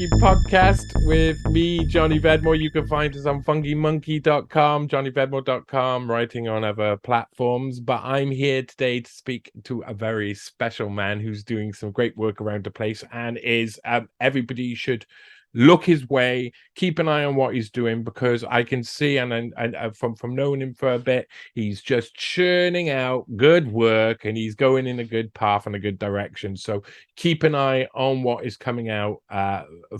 Monkey Podcast with me, Johnny Vedmore. You can find us on FungiMonkey.com, JohnnyVedmore.com, writing on other platforms. But I'm here today to speak to a very special man who's doing some great work around the place and is everybody should look his way, keep an eye on what he's doing, because I can see and from knowing him for a bit, he's just churning out good work and he's going in a good path and a good direction. So keep an eye on what is coming out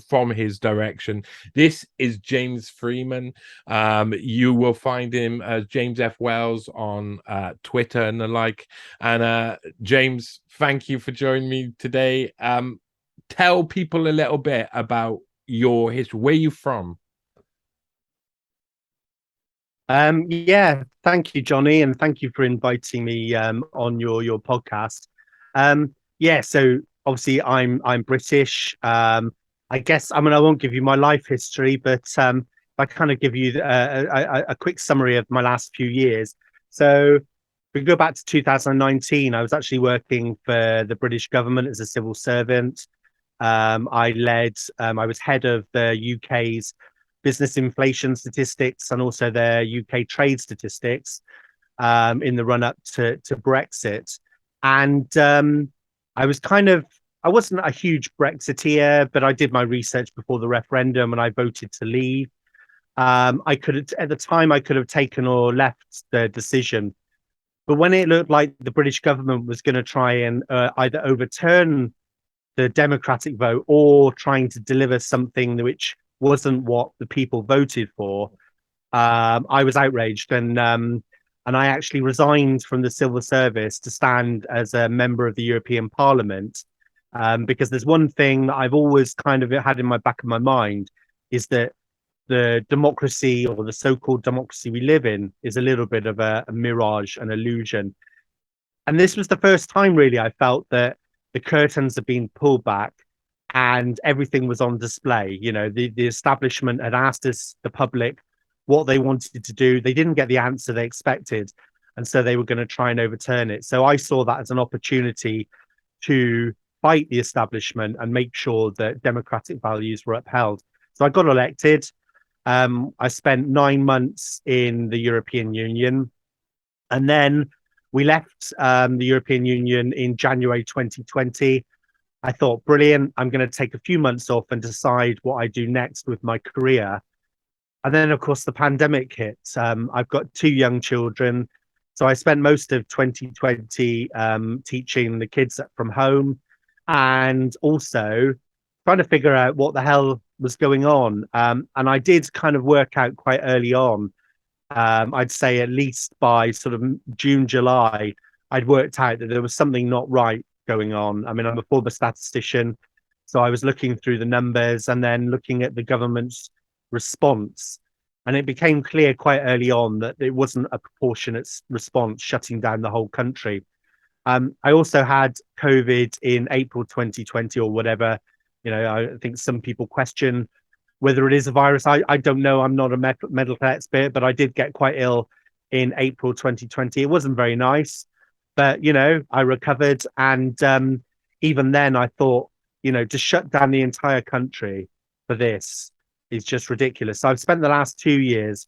from his direction. This is James Freeman. You will find him as James F. Wells on Twitter and the like. And James, thank you for joining me today. Tell people a little bit about your history. Where are you from? Yeah, thank you, Johnny, and thank you for inviting me on your podcast. Yeah, so obviously I'm British. I guess I won't give you my life history, but I kind of give you a quick summary of my last few years. So if we go back to 2019, I was actually working for the British government as a civil servant. I was head of the UK's business inflation statistics and also their UK trade statistics in the run up to Brexit. And I wasn't a huge Brexiteer, but I did my research before the referendum and I voted to leave. At the time, I could have taken or left the decision. But when it looked like the British government was going to try and either overturn the democratic vote or trying to deliver something which wasn't what the people voted for, I was outraged, and I actually resigned from the civil service to stand as a member of the European Parliament, because there's one thing that I've always kind of had in my back of my mind, is that the democracy, or the so-called democracy we live in, is a little bit of a mirage, an illusion. And this was the first time really I felt that the curtains had been pulled back and everything was on display. You know, the establishment had asked us, the public, what they wanted to do. They didn't get the answer they expected, and so they were going to try and overturn it. So I saw that as an opportunity to fight the establishment and make sure that democratic values were upheld. So I got elected. I spent 9 months in the European Union, and then we left the European Union in January 2020. I thought, brilliant, I'm going to take a few months off and decide what I do next with my career. And then, of course, the pandemic hit. I've got 2 young children. So I spent most of 2020 teaching the kids from home and also trying to figure out what the hell was going on. And I did kind of work out quite early on. I'd say at least by sort of June, July, I'd worked out that there was something not right going on. I mean, I'm a former statistician, so I was looking through the numbers and then looking at the government's response. And it became clear quite early on that it wasn't a proportionate response, shutting down the whole country. I also had COVID in April 2020 or whatever. You know, I think some people question whether it is a virus. I don't know. I'm not a medical expert, but I did get quite ill in April 2020. It wasn't very nice, but, you know, I recovered. And even then I thought, you know, to shut down the entire country for this is just ridiculous. So I've spent the last 2 years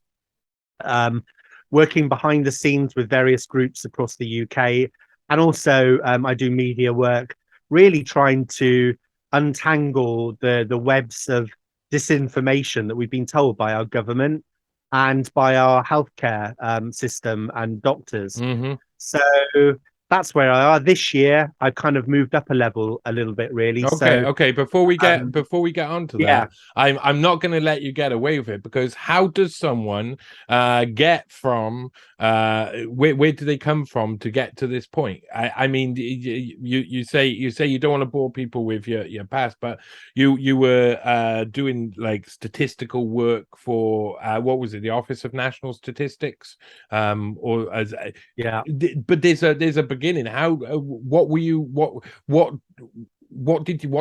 working behind the scenes with various groups across the UK. And also I do media work, really trying to untangle the webs of disinformation that we've been told by our government and by our healthcare system and doctors. Mm-hmm. So that's where I are this year. I've kind of moved up a level a little bit, really. Okay. Before we get onto that, I'm not going to let you get away with it, because how does someone get from where do they come from to get to this point? I mean, you say you don't want to bore people with your past, but you were doing like statistical work for what was it, the Office of National Statistics, or as yeah. But there's a beginning. How what were you what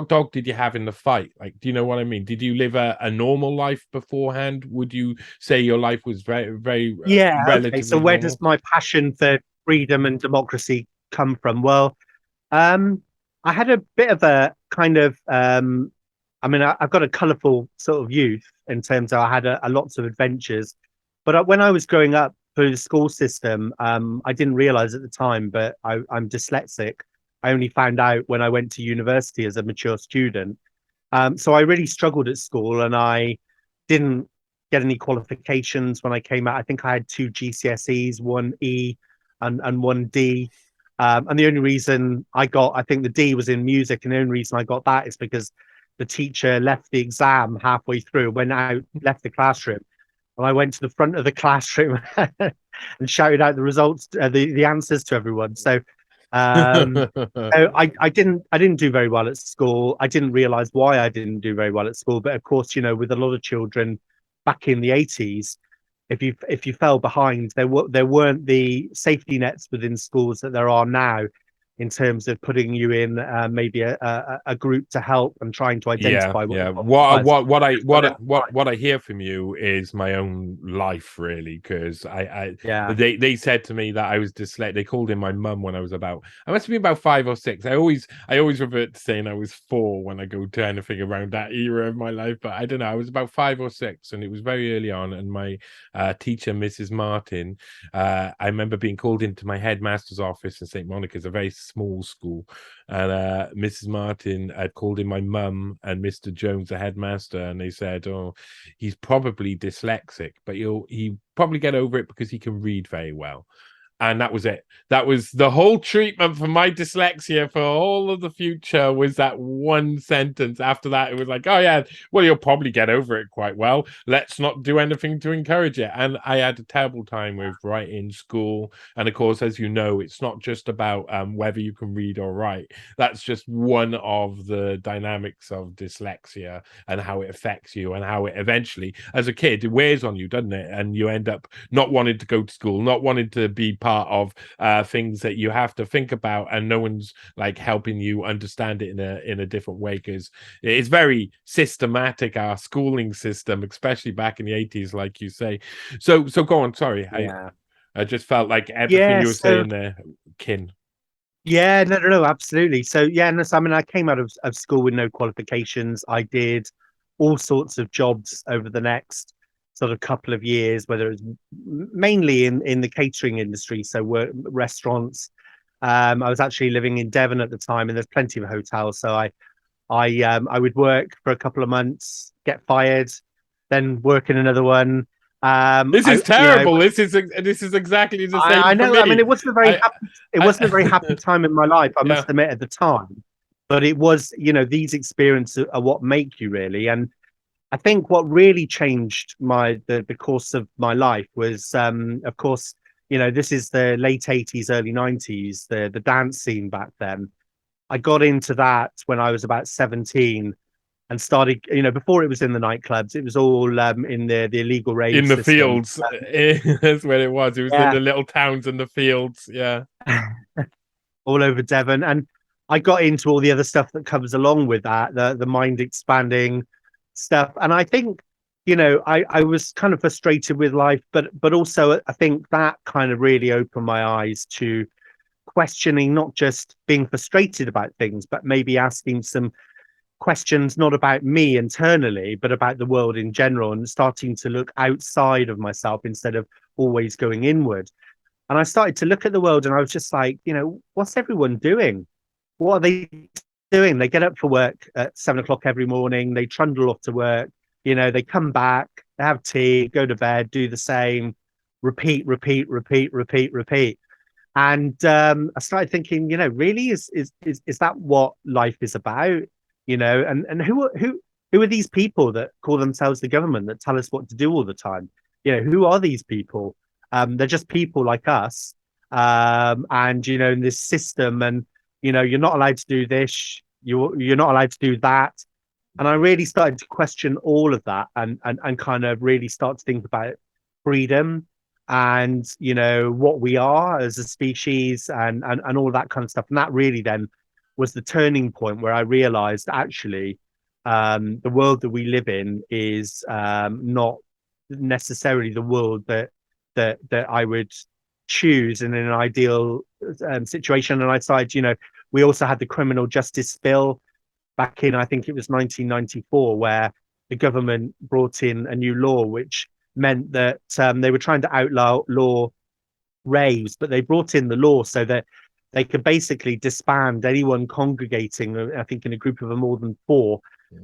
dog did you have in the fight? Like, do you know what I mean? Did you live a normal life beforehand? Would you say your life was very relatively okay. So where normal? does my passion for freedom and democracy come from? Well, I had a bit of a kind of I mean, I've got a colourful sort of youth in terms of I had a lots of adventures. But when I was growing up through the school system, I didn't realise at the time, but I'm dyslexic. I only found out when I went to university as a mature student. So I really struggled at school, and I didn't get any qualifications when I came out. I think I had two GCSEs, one E and one D. And the only reason I think the D was in music, and the only reason I got that is because the teacher left the exam halfway through, went out, left the classroom, and I went to the front of the classroom and shouted out the results, the answers to everyone. So I didn't do very well at school. I didn't realize why I didn't do very well at school. But of course, with a lot of children back in the 80s, if you fell behind, there weren't the safety nets within schools that there are now, in terms of putting you in maybe a group to help and trying to Yeah, identify yeah. what was. What I hear from you is my own life, really, because Yeah, they said to me that I was dyslexic. They called in my mum when I must have been about 5 or 6. I always revert to saying I was 4 when I go trying to figure around that era of my life, but I don't know. I was about 5 or 6, and it was very early on. And my teacher, Mrs. Martin, I remember being called into my headmaster's office in St. Monica's, a very small school, and Mrs. Martin had called in my mum and Mr. Jones, the headmaster, and they said, "Oh, he's probably dyslexic, but he probably get over it because he can read very well." And that was it. That was the whole treatment for my dyslexia for all of the future, was that one sentence. After that, it was like, oh yeah, well, you'll probably get over it quite well. Let's not do anything to encourage it. And I had a terrible time with writing school. And of course, as you know, it's not just about whether you can read or write. That's just one of the dynamics of dyslexia and how it affects you, and how it eventually, as a kid, it wears on you, doesn't it? And you end up not wanting to go to school, not wanting to be part of things that you have to think about, and no one's like helping you understand it in a different way, because it's very systematic, our schooling system, especially back in the 80s, like you say. So go on. Sorry, yeah, I just felt like everything yeah. you were So saying there, kin. yeah, no, no, no, absolutely. So yeah, no, so, I mean, I came out of school with no qualifications. I did all sorts of jobs over the next sort of couple of years, whether it's mainly in the catering industry, so work, restaurants. I was actually living in Devon at the time, and there's plenty of hotels. So I would work for a couple of months, get fired, then work in another one. This is I you know terrible. This is exactly the I same for know. I mean, me. I it wasn't a very happy I time in my life, I yeah. must admit, at the time. But it was, these experiences are what make you, really. And I think what really changed the course of my life was, of course, this is the late 80s, early 90s, the dance scene back then. I got into that when I was about 17, and started, before it was in the nightclubs, it was all in the illegal rave In the system. fields. That's where it was. It was in Yeah. the little towns and the fields. Yeah. All over Devon. And I got into all the other stuff that comes along with that, the mind expanding stuff. And I think, I was kind of frustrated with life, but also I think that kind of really opened my eyes to questioning, not just being frustrated about things, but maybe asking some questions, not about me internally, but about the world in general, and starting to look outside of myself instead of always going inward. And I started to look at the world, and I was just like, what's everyone doing? What are they doing? They get up for work at 7 o'clock every morning. They trundle off to work. They come back, they have tea, go to bed, do the same, repeat, repeat, repeat, repeat, repeat. And I started thinking, really, is that what life is about? And who are these people that call themselves the government, that tell us what to do all the time? Who are these people? They're just people like us. And in this system, and you're not allowed to do this, you're not allowed to do that. And I really started to question all of that, and kind of really start to think about freedom, and what we are as a species, and all that kind of stuff. And that really then was the turning point where I realized, actually, the world that we live in is not necessarily the world that I would choose in an ideal situation. And I decided, we also had the criminal justice bill back in, I think it was 1994, where the government brought in a new law which meant that they were trying to outlaw raves, but they brought in the law so that they could basically disband anyone congregating, I think, in a group of more than four,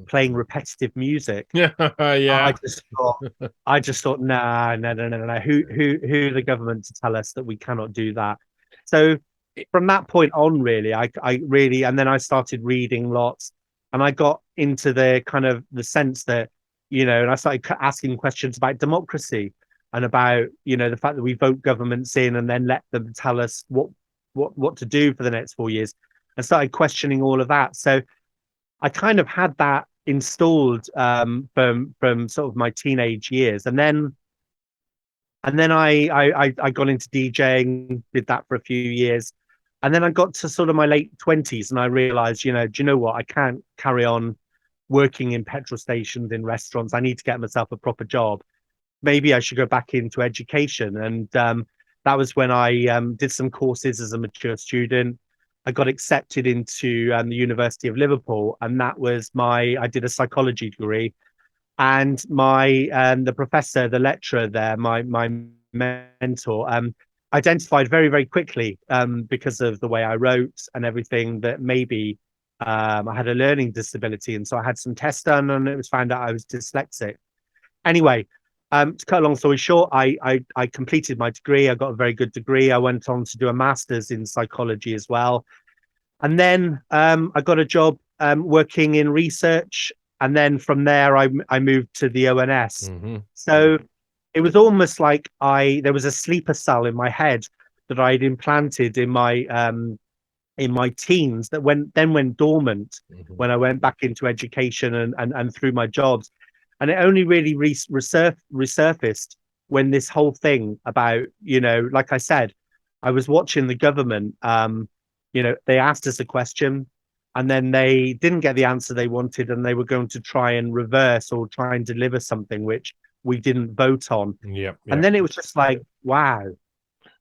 playing repetitive music. Yeah, yeah. I just thought, nah, no, no, no, no, no. Who the government to tell us that we cannot do that? So from that point on, really, I really, and then I started reading lots, and I got into the kind of the sense that, and I started asking questions about democracy and about, the fact that we vote governments in and then let them tell us what to do for the next 4 years. I started questioning all of that. So I kind of had that installed from sort of my teenage years, and then I got into DJing, did that for a few years, and then I got to sort of my late 20s, and I realized, do you know what? I can't carry on working in petrol stations, in restaurants. I need to get myself a proper job. Maybe I should go back into education, and that was when I did some courses as a mature student. I got accepted into the University of Liverpool, and that was I did a psychology degree, and the professor, the lecturer there, my mentor, identified very, very quickly, because of the way I wrote and everything, that maybe I had a learning disability, and so I had some tests done, and it was found out I was dyslexic. Anyway, to cut a long story short, I completed my degree. I got a very good degree. I went on to do a master's in psychology as well, and then I got a job working in research. And then from there, I moved to the ONS. Mm-hmm. So it was almost like there was a sleeper cell in my head that I'd implanted in my teens that went dormant when I went back into education and through my jobs. And it only really resurfaced when this whole thing about, like I said, I was watching the government, they asked us a question, and then they didn't get the answer they wanted, and they were going to try and reverse or try and deliver something which we didn't vote on. Yep. And then it was just like, wow,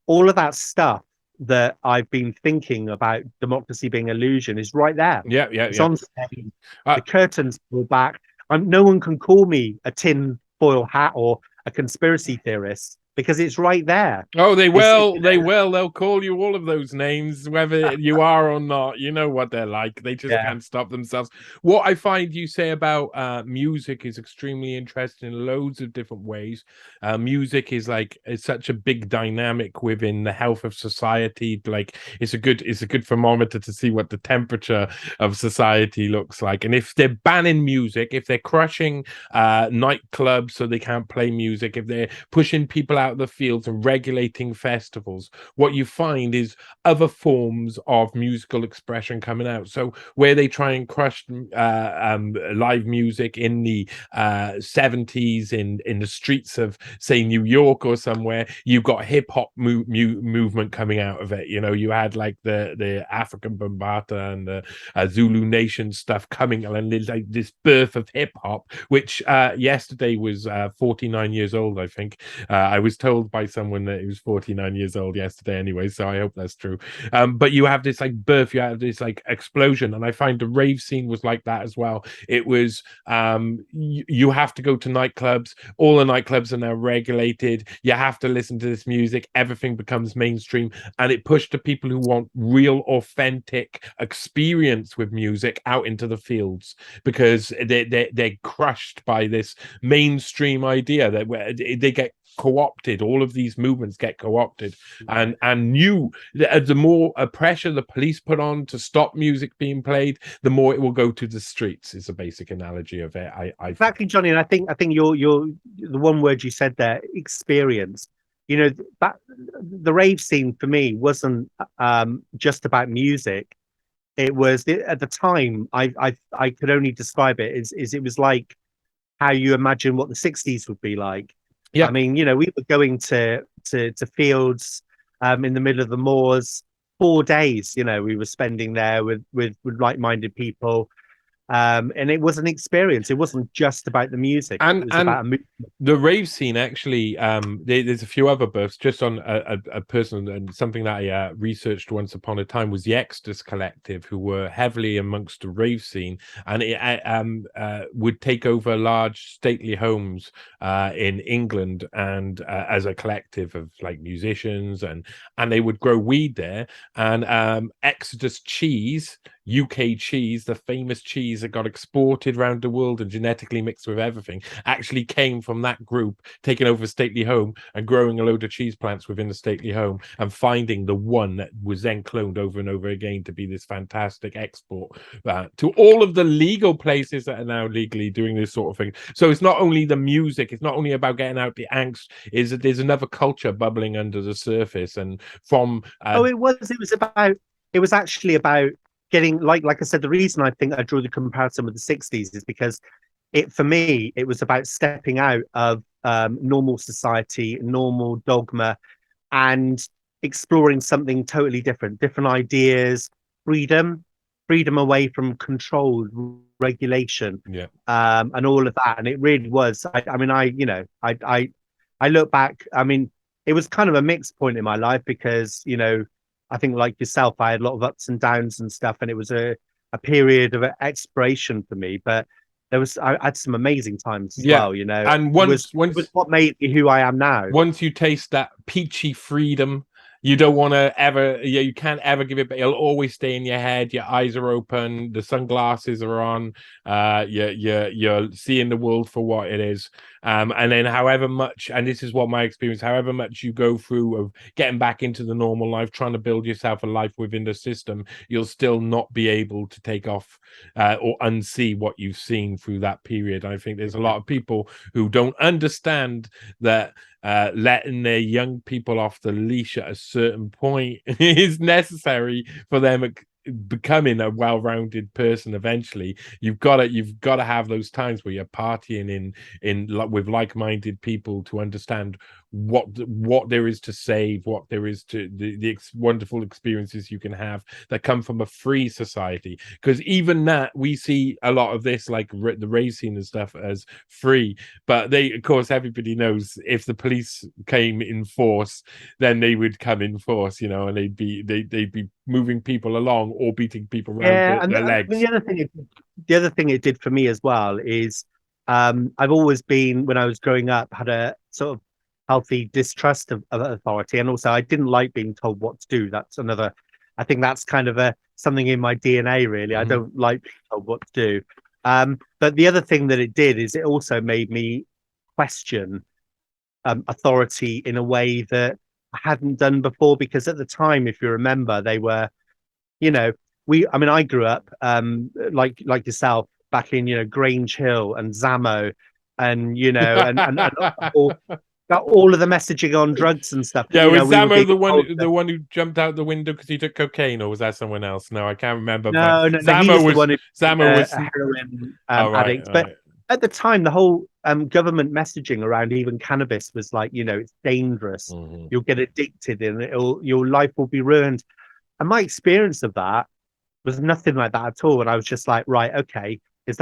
all of that stuff that I've been thinking about democracy being illusion is right there. Yeah. It's on stage. The curtains pull back. No one can call me a tin foil hat or a conspiracy theorist, because it's right there. Oh, they will. They will. They'll call you all of those names, whether you are or not. You know what they're like. They just can't stop themselves. What I find you say about music is extremely interesting in loads of different ways. Music is such a big dynamic within the health of society. Like it's a good thermometer to see what the temperature of society looks like. And if they're banning music, if they're crushing nightclubs so they can't play music, if they're pushing people out of the fields and regulating festivals, what you find is other forms of musical expression coming out. So where they try and crush live music in the 70s in the streets of, say, New York or somewhere, you've got hip hop movement coming out of it. You had like the African Bambata and the Zulu Nation stuff coming, and there's like this birth of hip hop, which yesterday was 49 years old, I think. I was told by someone that he was 49 years old yesterday anyway, so I hope that's true. But you have this like birth, you have this like explosion, and I find the rave scene was like that as well. It was you have to go to nightclubs. All the nightclubs are now regulated. You have to listen to this music. Everything becomes mainstream, and it pushed the people who want real, authentic experience with music out into the fields, because they're crushed by this mainstream idea that they get co-opted. All of these movements get co-opted, and the more pressure the police put on to stop music being played, the more it will go to the streets. Is a basic analogy of it. Exactly, Johnny. And I think you're the one word you said there, experience. That the rave scene for me wasn't just about music. It was, at the time, I could only describe it as it was like how you imagine what the 60s would be like. Yeah. I mean, we were going to fields in the middle of the moors, 4 days. We were spending there with like-minded people. And it was an experience. It wasn't just about the music. It was about a movement. The rave scene actually, there's a few other births just on a person, and something that I researched once upon a time was the Exodus Collective, who were heavily amongst the rave scene, and it would take over large stately homes in England, and as a collective of like musicians, and they would grow weed there, and Exodus cheese, UK cheese, the famous cheese that got exported around the world and genetically mixed with everything, actually came from that group taking over stately home and growing a load of cheese plants within the stately home and finding the one that was then cloned over and over again to be this fantastic export to all of the legal places that are now legally doing this sort of thing. So it's not only the music, it's not only about getting out the angst, is that there's another culture bubbling under the surface. And from it was actually about getting, like I said, the reason I think I drew the comparison with the 60s is because for me, it was about stepping out of normal society, normal dogma, and exploring something totally different ideas, freedom away from controlled regulation, and all of that. And it really was. I look back. I mean, it was kind of a mixed point in my life because, I think like yourself, I had a lot of ups and downs and stuff, and it was a period of exploration for me. But I had some amazing times as well, And it was what made me who I am now. Once you taste that peachy freedom, you don't want to ever, you can't ever give it, but it'll always stay in your head. Your eyes are open, the sunglasses are on, you're seeing the world for what it is. And then however much, and this is what my experience, however much you go through of getting back into the normal life, trying to build yourself a life within the system, you'll still not be able to take off or unsee what you've seen through that period. I think there's a lot of people who don't understand that letting their young people off the leash at a certain point is necessary for them becoming a well-rounded person. Eventually you've got to have those times where you're partying in with like-minded people to understand what there is to save, what there is to the wonderful experiences you can have that come from a free society. Because even that, we see a lot of this, like the rave scene and stuff, as free, but of course everybody knows if the police came in force, then they would come in force, and they'd be moving people along or beating people around their legs. The other thing it did for me as well is I've always been, when I was growing up, had a sort of healthy distrust of authority, and also I didn't like being told what to do. That's another, I think that's kind of something in my DNA, really. I don't like being told what to do. But the other thing that it did is it also made me question authority in a way that I hadn't done before, because at the time, if you remember, they were, I grew up like yourself back in, Grange Hill and Zamo, and and all of the messaging on drugs and stuff. Yeah, was Zamo the one who jumped out the window because he took cocaine, or was that someone else? No, I can't remember. No, Zamo was a heroin addict. But at the time, the whole government messaging around even cannabis was like, it's dangerous. You'll get addicted, and your life will be ruined. And my experience of that was nothing like that at all. And I was just like, right, okay, is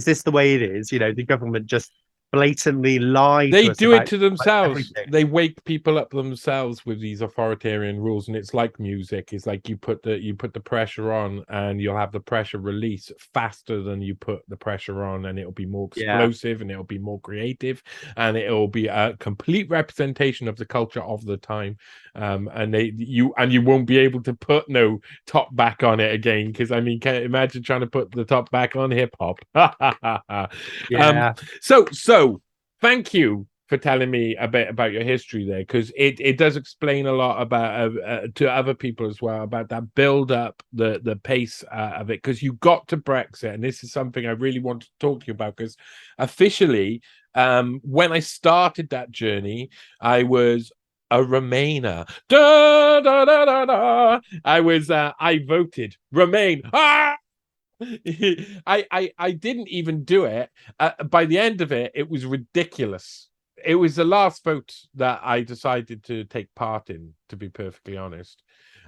this the way it is? The government just blatantly lie. They do it to themselves. They wake people up themselves with these authoritarian rules, and it's like music. It's like you put the pressure on, and you'll have the pressure release faster than you put the pressure on, and it'll be more explosive, and it'll be more creative, and it'll be a complete representation of the culture of the time. And you won't be able to put no top back on it again, because can you imagine trying to put the top back on hip hop? So thank you for telling me a bit about your history there, because it does explain a lot about to other people as well, about that build up, the pace of it, because you got to Brexit, and this is something I really want to talk to you about, because officially when I started that journey, I was a Remainer. Da, da, da, da, da. I voted Remain. I didn't even do it. By the end of it, it was ridiculous. It was the last vote that I decided to take part in, to be perfectly honest.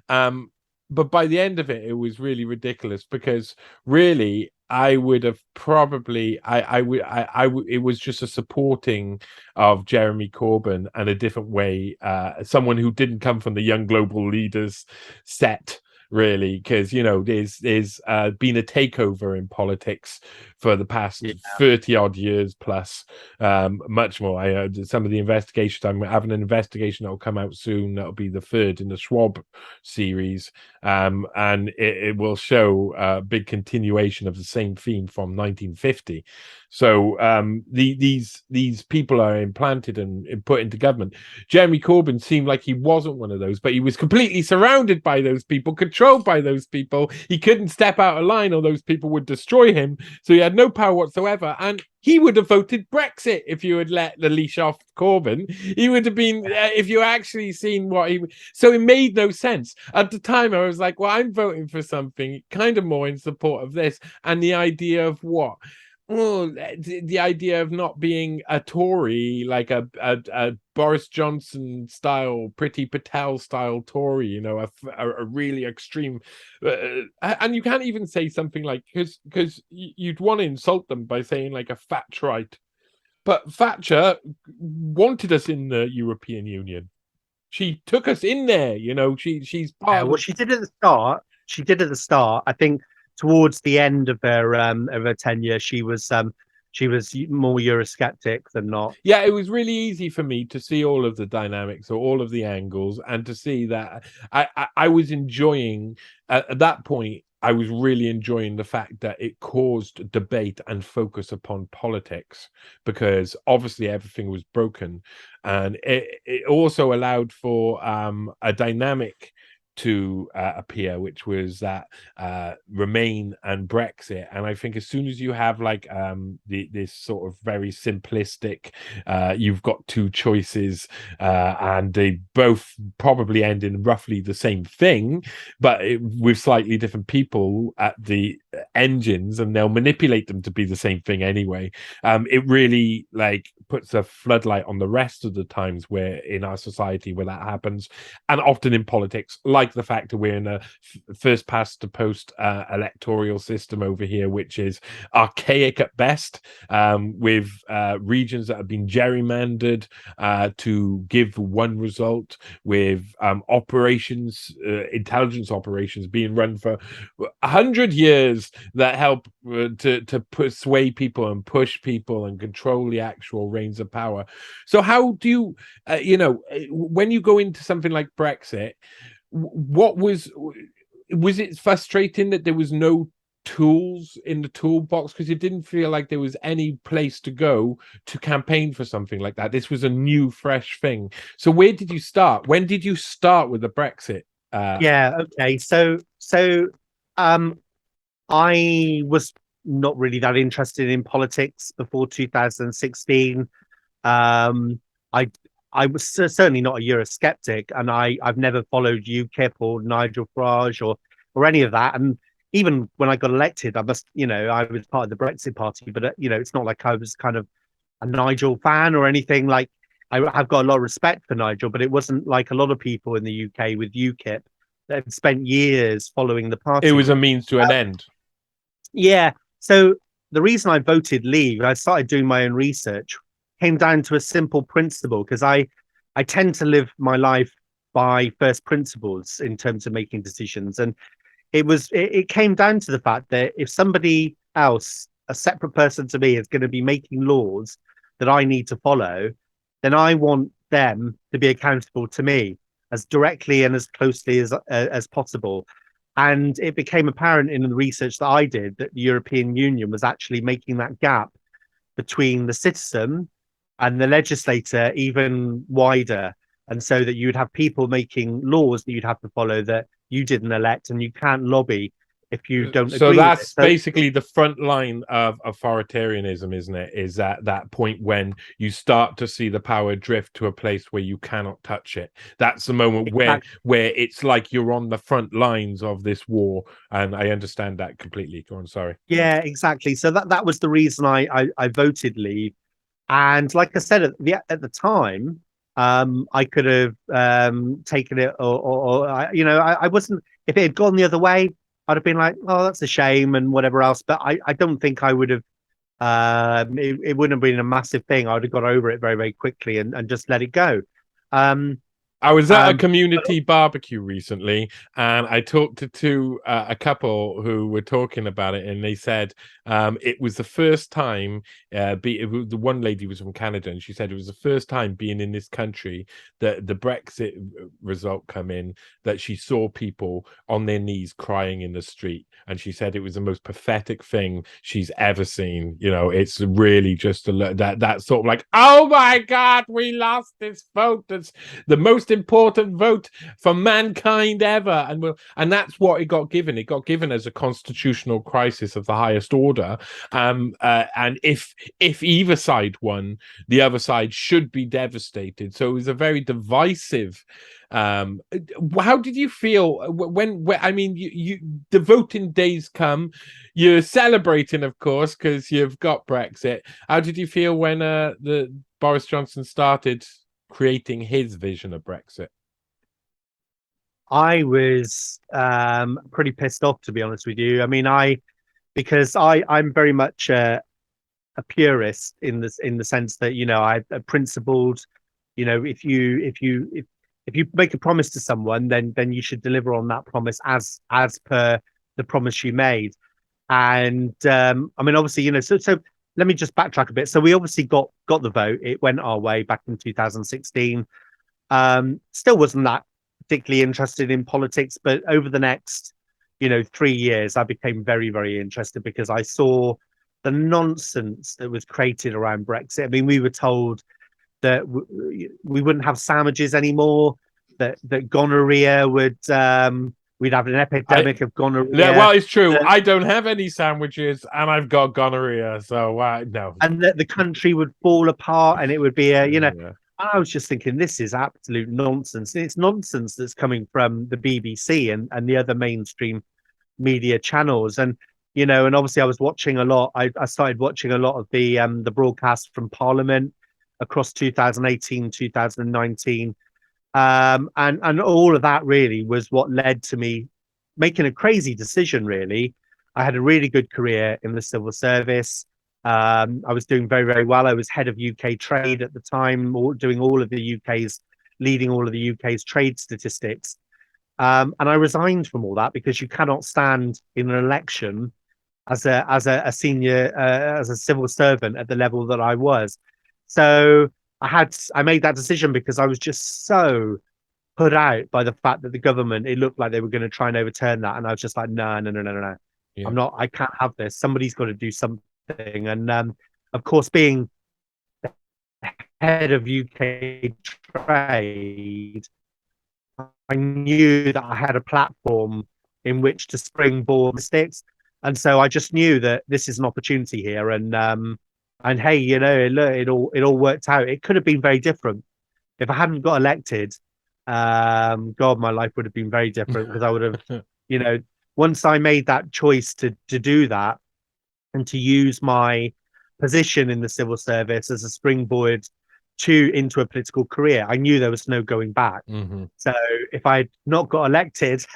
But by the end of it, it was really ridiculous, because really I would have probably it was just a supporting of Jeremy Corbyn and a different way, someone who didn't come from the Young Global Leaders set, really, because there's been a takeover in politics for the past Yeah. 30 odd years plus, much more. I heard some of the investigations. I'm having an investigation that will come out soon. That'll be the third in the Schwab series, and it will show a big continuation of the same theme from 1950. So these people are implanted and put into government. Jeremy Corbyn seemed like he wasn't one of those, but he was completely surrounded by those people, controlled by those people. He couldn't step out of line or those people would destroy him. So he had no power whatsoever. And he would have voted Brexit if you had let the leash off Corbyn. He would have been, if you actually seen what he... So it made no sense. At the time, I was like, well, I'm voting for something kind of more in support of this. And the idea of what? Well, the idea of not being a Tory, like a Boris Johnson style, Priti Patel style Tory, a really extreme, and you can't even say something like, because you'd want to insult them by saying like a Thatcherite, but Thatcher wanted us in the European Union. She took us in there, she's part of Well, she did at the start. She did at the start. I think towards the end of her tenure, she was more Eurosceptic than not. Yeah, it was really easy for me to see all of the dynamics or all of the angles, and to see that I was enjoying at that point. I was really enjoying the fact that it caused debate and focus upon politics, because obviously everything was broken, and it also allowed for a dynamic to appear, which was that Remain and Brexit. And I think as soon as you have like this sort of very simplistic, you've got two choices, and they both probably end in roughly the same thing, but with slightly different people at the engines, and they'll manipulate them to be the same thing anyway. It really like puts a floodlight on the rest of the times where in our society where that happens, and often in politics, like the fact that we're in a first past to post electoral system over here, which is archaic at best, with regions that have been gerrymandered to give one result, with intelligence operations being run for 100 years that help to persuade people and push people and control the actual reins of power. So how do you, when you go into something like Brexit, what was it frustrating that there was no tools in the toolbox, because it didn't feel like there was any place to go to campaign for something like that? This was a new, fresh thing. So where did you start? When did you start with the Brexit? Okay. So I was not really that interested in politics before 2016. I I was certainly not a Eurosceptic, and I've never followed UKIP or Nigel Farage or any of that. And even when I got elected, I was part of the Brexit Party, but it's not like I was kind of a Nigel fan or anything. Like I've got a lot of respect for Nigel, but it wasn't like a lot of people in the UK with UKIP that had spent years following the party. It was a means to an end. Yeah. So the reason I voted Leave, I started doing my own research, came down to a simple principle, because I tend to live my life by first principles in terms of making decisions. And it came down to the fact that if somebody else, a separate person to me, is going to be making laws that I need to follow, then I want them to be accountable to me as directly and as closely as possible. And it became apparent in the research that I did that the European Union was actually making that gap between the citizen and the legislator even wider. And so that you'd have people making laws that you'd have to follow that you didn't elect, and you can't lobby if you don't agree. So that's basically the front line of authoritarianism, isn't it? Is that point when you start to see the power drift to a place where you cannot touch it. That's the moment where it's like you're on the front lines of this war. And I understand that completely. Go on, sorry. Yeah, exactly. So that was the reason I voted Leave. And like I said, at the time, I could have taken it, or I wasn't. If it had gone the other way, I'd have been like, oh, that's a shame and whatever else. But I don't think I would have. It wouldn't have been a massive thing. I would have got over it very, very quickly and just let it go. Um, I was at a but community barbecue recently, and I talked to a couple who were talking about it, and they said it was the first time. The one lady was from Canada, and she said it was the first time being in this country that the Brexit result come in, that she saw people on their knees crying in the street, and she said it was the most pathetic thing she's ever seen. You know, it's really just that sort of like, oh my God, we lost this vote. That's the most important vote for mankind ever, and that's what it got given. It got given as a constitutional crisis of the highest order. And if either side won, the other side should be devastated. So it was a very divisive. How did you feel when I mean, the voting days come, you're celebrating, of course, because you've got Brexit. How did you feel when the Boris Johnson started creating his vision of Brexit? I was pretty pissed off, to be honest with you. I mean, because I'm very much a purist in the sense that, you know, I'm principled. You know, if you make a promise to someone, then you should deliver on that promise as per the promise you made. And I mean, obviously, you know, so let me just backtrack a bit. So we obviously got the vote. It went our way back in 2016. Still wasn't that particularly interested in politics, but over the next, you know, 3 years, I became very, very interested because I saw the nonsense that was created around Brexit. I mean, we were told that we wouldn't have sandwiches anymore, that gonorrhea would we'd have an epidemic of gonorrhea. Yeah, well, it's true. I don't have any sandwiches, and I've got gonorrhea, so no. And that the country would fall apart, and it would be a, you know. Yeah. I was just thinking, this is absolute nonsense. It's nonsense that's coming from the BBC and the other mainstream media channels. And, you know, and obviously I was watching a lot. I started watching a lot of the broadcast from Parliament across 2018, 2019. And all of that really was what led to me making a crazy decision, really. I had a really good career in the civil service. I was doing very, very well. I was head of UK trade at the time, doing all of the UK's, leading all of the UK's trade statistics. And I resigned from all that because you cannot stand in an election as a senior as a civil servant at the level that I was. So I made that decision because I was just so put out by the fact that the government, it looked like they were going to try and overturn that, and I was just like, no, no, no, no, no. Yeah. I can't have this. Somebody's got to do something. And of course, being head of UK trade, I knew that I had a platform in which to springboard mistakes, and so I just knew that this is an opportunity here. And hey, you know, it all worked out. It could have been very different if I hadn't got elected. God, my life would have been very different because I would have, you know, once I made that choice to do that and to use my position in the civil service as a springboard into a political career, I knew there was no going back. Mm-hmm. So if I'd not got elected,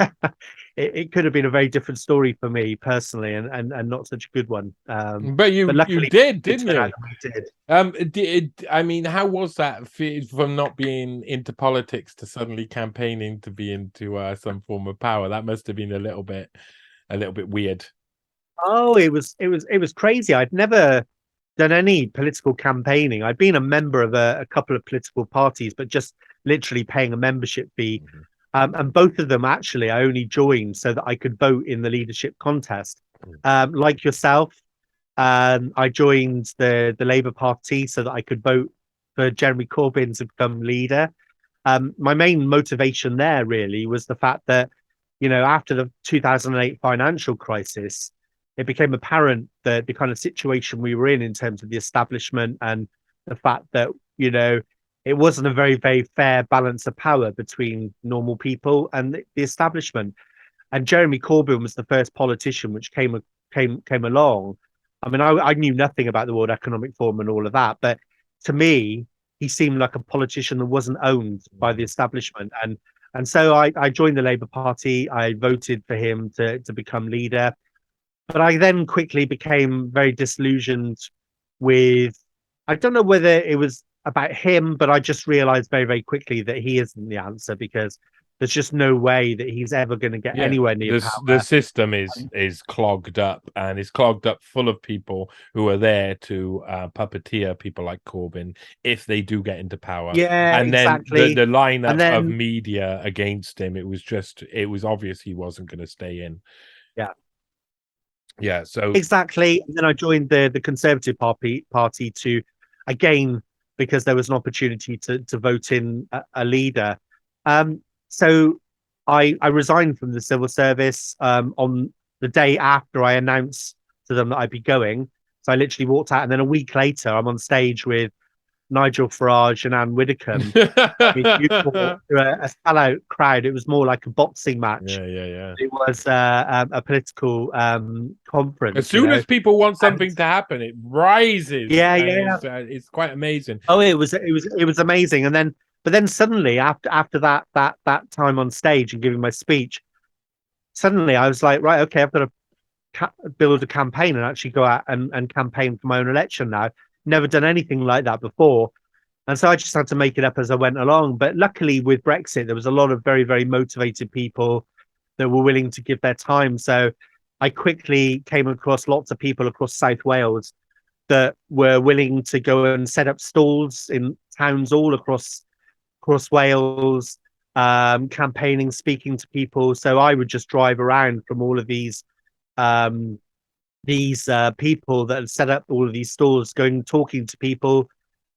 it could have been a very different story for me personally, and not such a good one. But luckily, you did, didn't you? I mean, how was that from not being into politics to suddenly campaigning to be into some form of power? That must have been a little bit weird. Oh, it was crazy. I'd never done any political campaigning. I'd been a member of a couple of political parties, but just literally paying a membership fee. Mm-hmm. And both of them, actually, I only joined so that I could vote in the leadership contest. Like yourself, I joined the Labour Party so that I could vote for Jeremy Corbyn to become leader. My main motivation there really was the fact that, you know, after the 2008 financial crisis, it became apparent that the kind of situation we were in terms of the establishment and the fact that, you know, it wasn't a very, very fair balance of power between normal people and the establishment. And Jeremy Corbyn was the first politician which came along. I mean, I knew nothing about the World Economic Forum and all of that, but to me, he seemed like a politician that wasn't owned by the establishment. And And so I joined the Labour Party. I voted for him to become leader. But I then quickly became very disillusioned with, I don't know whether it was about him, but I just realized very, very quickly that he isn't the answer, because there's just no way that he's ever going to get Yeah, anywhere near the power. system is clogged up, and it's clogged up full of people who are there to puppeteer people like Corbyn if they do get into power. Yeah, And then exactly. the lineup And of then, media against him, it was obvious he wasn't going to stay in. yeah, Yeah, so exactly. And then I joined the Conservative Party to, again, because there was an opportunity to vote in a leader. So I resigned from the civil service on the day after I announced to them that I'd be going. So I literally walked out, and then a week later, I'm on stage with Nigel Farage and Anne Widdecombe. I mean, you saw a sellout crowd. It was more like a boxing match. yeah. It was a political As conference, soon as people want something to happen, it rises, yeah, and yeah. it's quite amazing. Oh, it was amazing. And then, but then suddenly, after that time on stage and giving my speech, suddenly I was like, right, okay, I've got to build a campaign and actually go out and campaign for my own election now. Never done anything like that before. And so I just had to make it up as I went along. But luckily with Brexit, there was a lot of very, very motivated people that were willing to give their time. So I quickly came across lots of people across South Wales that were willing to go and set up stalls in towns all across Wales, campaigning, speaking to people. So I would just drive around from all of um, these people that had set up all of these stalls, going talking to people,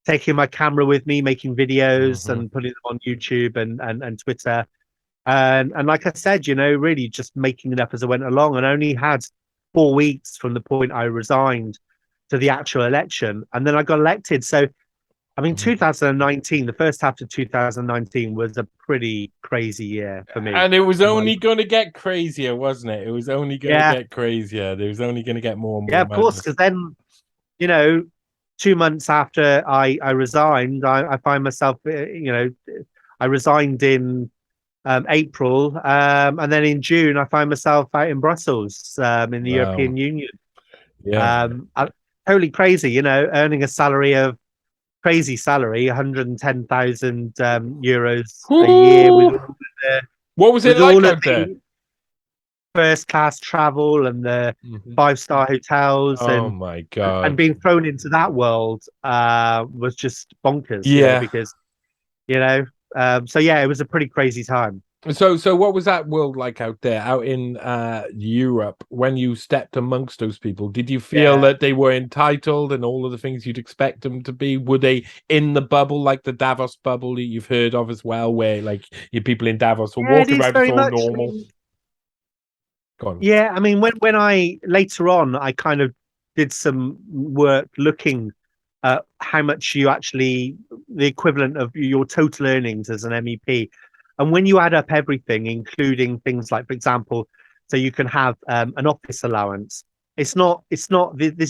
taking my camera with me, making videos Mhm. and putting them on YouTube and Twitter. And like I said, really just making it up as I went along, and only had 4 weeks from the point I resigned to the actual election. And then I got elected. So, I mean, 2019, the first half of 2019 was a pretty crazy year for me. And it was And like, only going to get crazier, wasn't it? It was only going to yeah, get crazier. There was only going to get more and yeah, more of course. madness. Because then, you know, 2 months after I resigned, I find myself, I resigned in April, and then in June I find myself out in Brussels, in the Wow. European Union. Yeah. Totally crazy, earning a salary of crazy salary, 110,000 euros a year, Ooh, what was it with like all of out there? the first class travel and the Mhm. 5-star hotels, Oh and my and God. being thrown into that world was just bonkers, Yeah. because you know so yeah, it was a pretty crazy time. So what was that world like out there, out in Europe, when you stepped amongst those people? Did you feel Yeah, that they were entitled and all of the things you'd expect them to be? Were they in the bubble, like the Davos bubble that you've heard of as well, where like your people in Davos are yeah, it walking is around, it's very all much. I normal? mean, Go on. yeah, I mean, when I later on, I kind of did some work looking at how much you actually, the equivalent of your total earnings as an MEP. And when you add up everything, including things like, for example, so you can have an office allowance. These are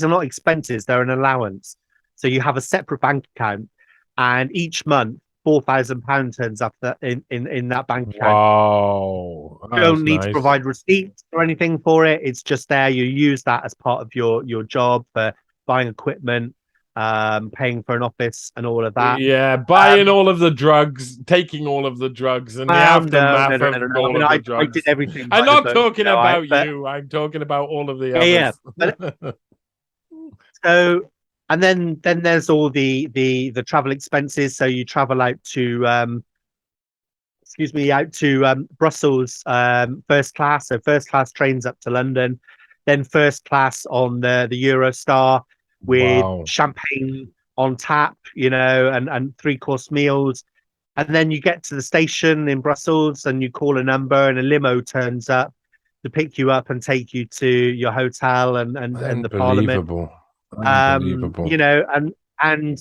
not expenses, they're an allowance. So you have a separate bank account, and each month, £4,000 turns up in that bank account. Wow, Don't that's need to nice. provide receipts or anything for it. It's just there. You use that as part of your job for buying equipment, paying for an office, and all of that. Yeah, buying Um, all of the drugs, taking all of the drugs, and the well, no, no, aftermath no, no, no, of no. I all mean, of the I did drugs. everything I'm by the not book, talking I about but you. I'm talking about all of the yeah, yeah. others. But so, and then there's all the travel expenses. So you travel out to excuse me, out to Brussels, first class. So first class trains up to London, then first class on the Eurostar with Wow. champagne on tap, and three-course meals. And then you get to the station in Brussels and you call a number, and a limo turns up to pick you up and take you to your hotel and the Parliament. Unbelievable. Um, Unbelievable. you know, and and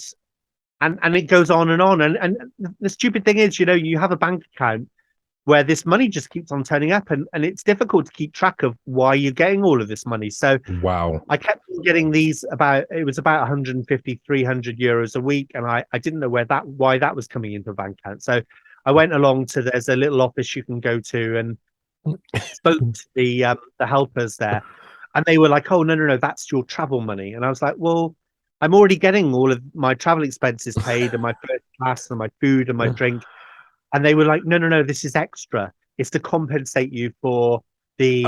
and it goes on and on. And the stupid thing is, you have a bank account where this money just keeps on turning up, and it's difficult to keep track of why you're getting all of this money. So Wow. I kept on getting these, it was about 150, 300 euros a week. And I didn't know why that was coming into a bank account. So I went along to, there's a little office you can go to, and spoke to the helpers there, and they were like, "Oh, no, that's your travel money." And I was like, "Well, I'm already getting all of my travel expenses paid, and my first class, and my food, and my drink." And they were like, "No, this is extra. It's to compensate you for the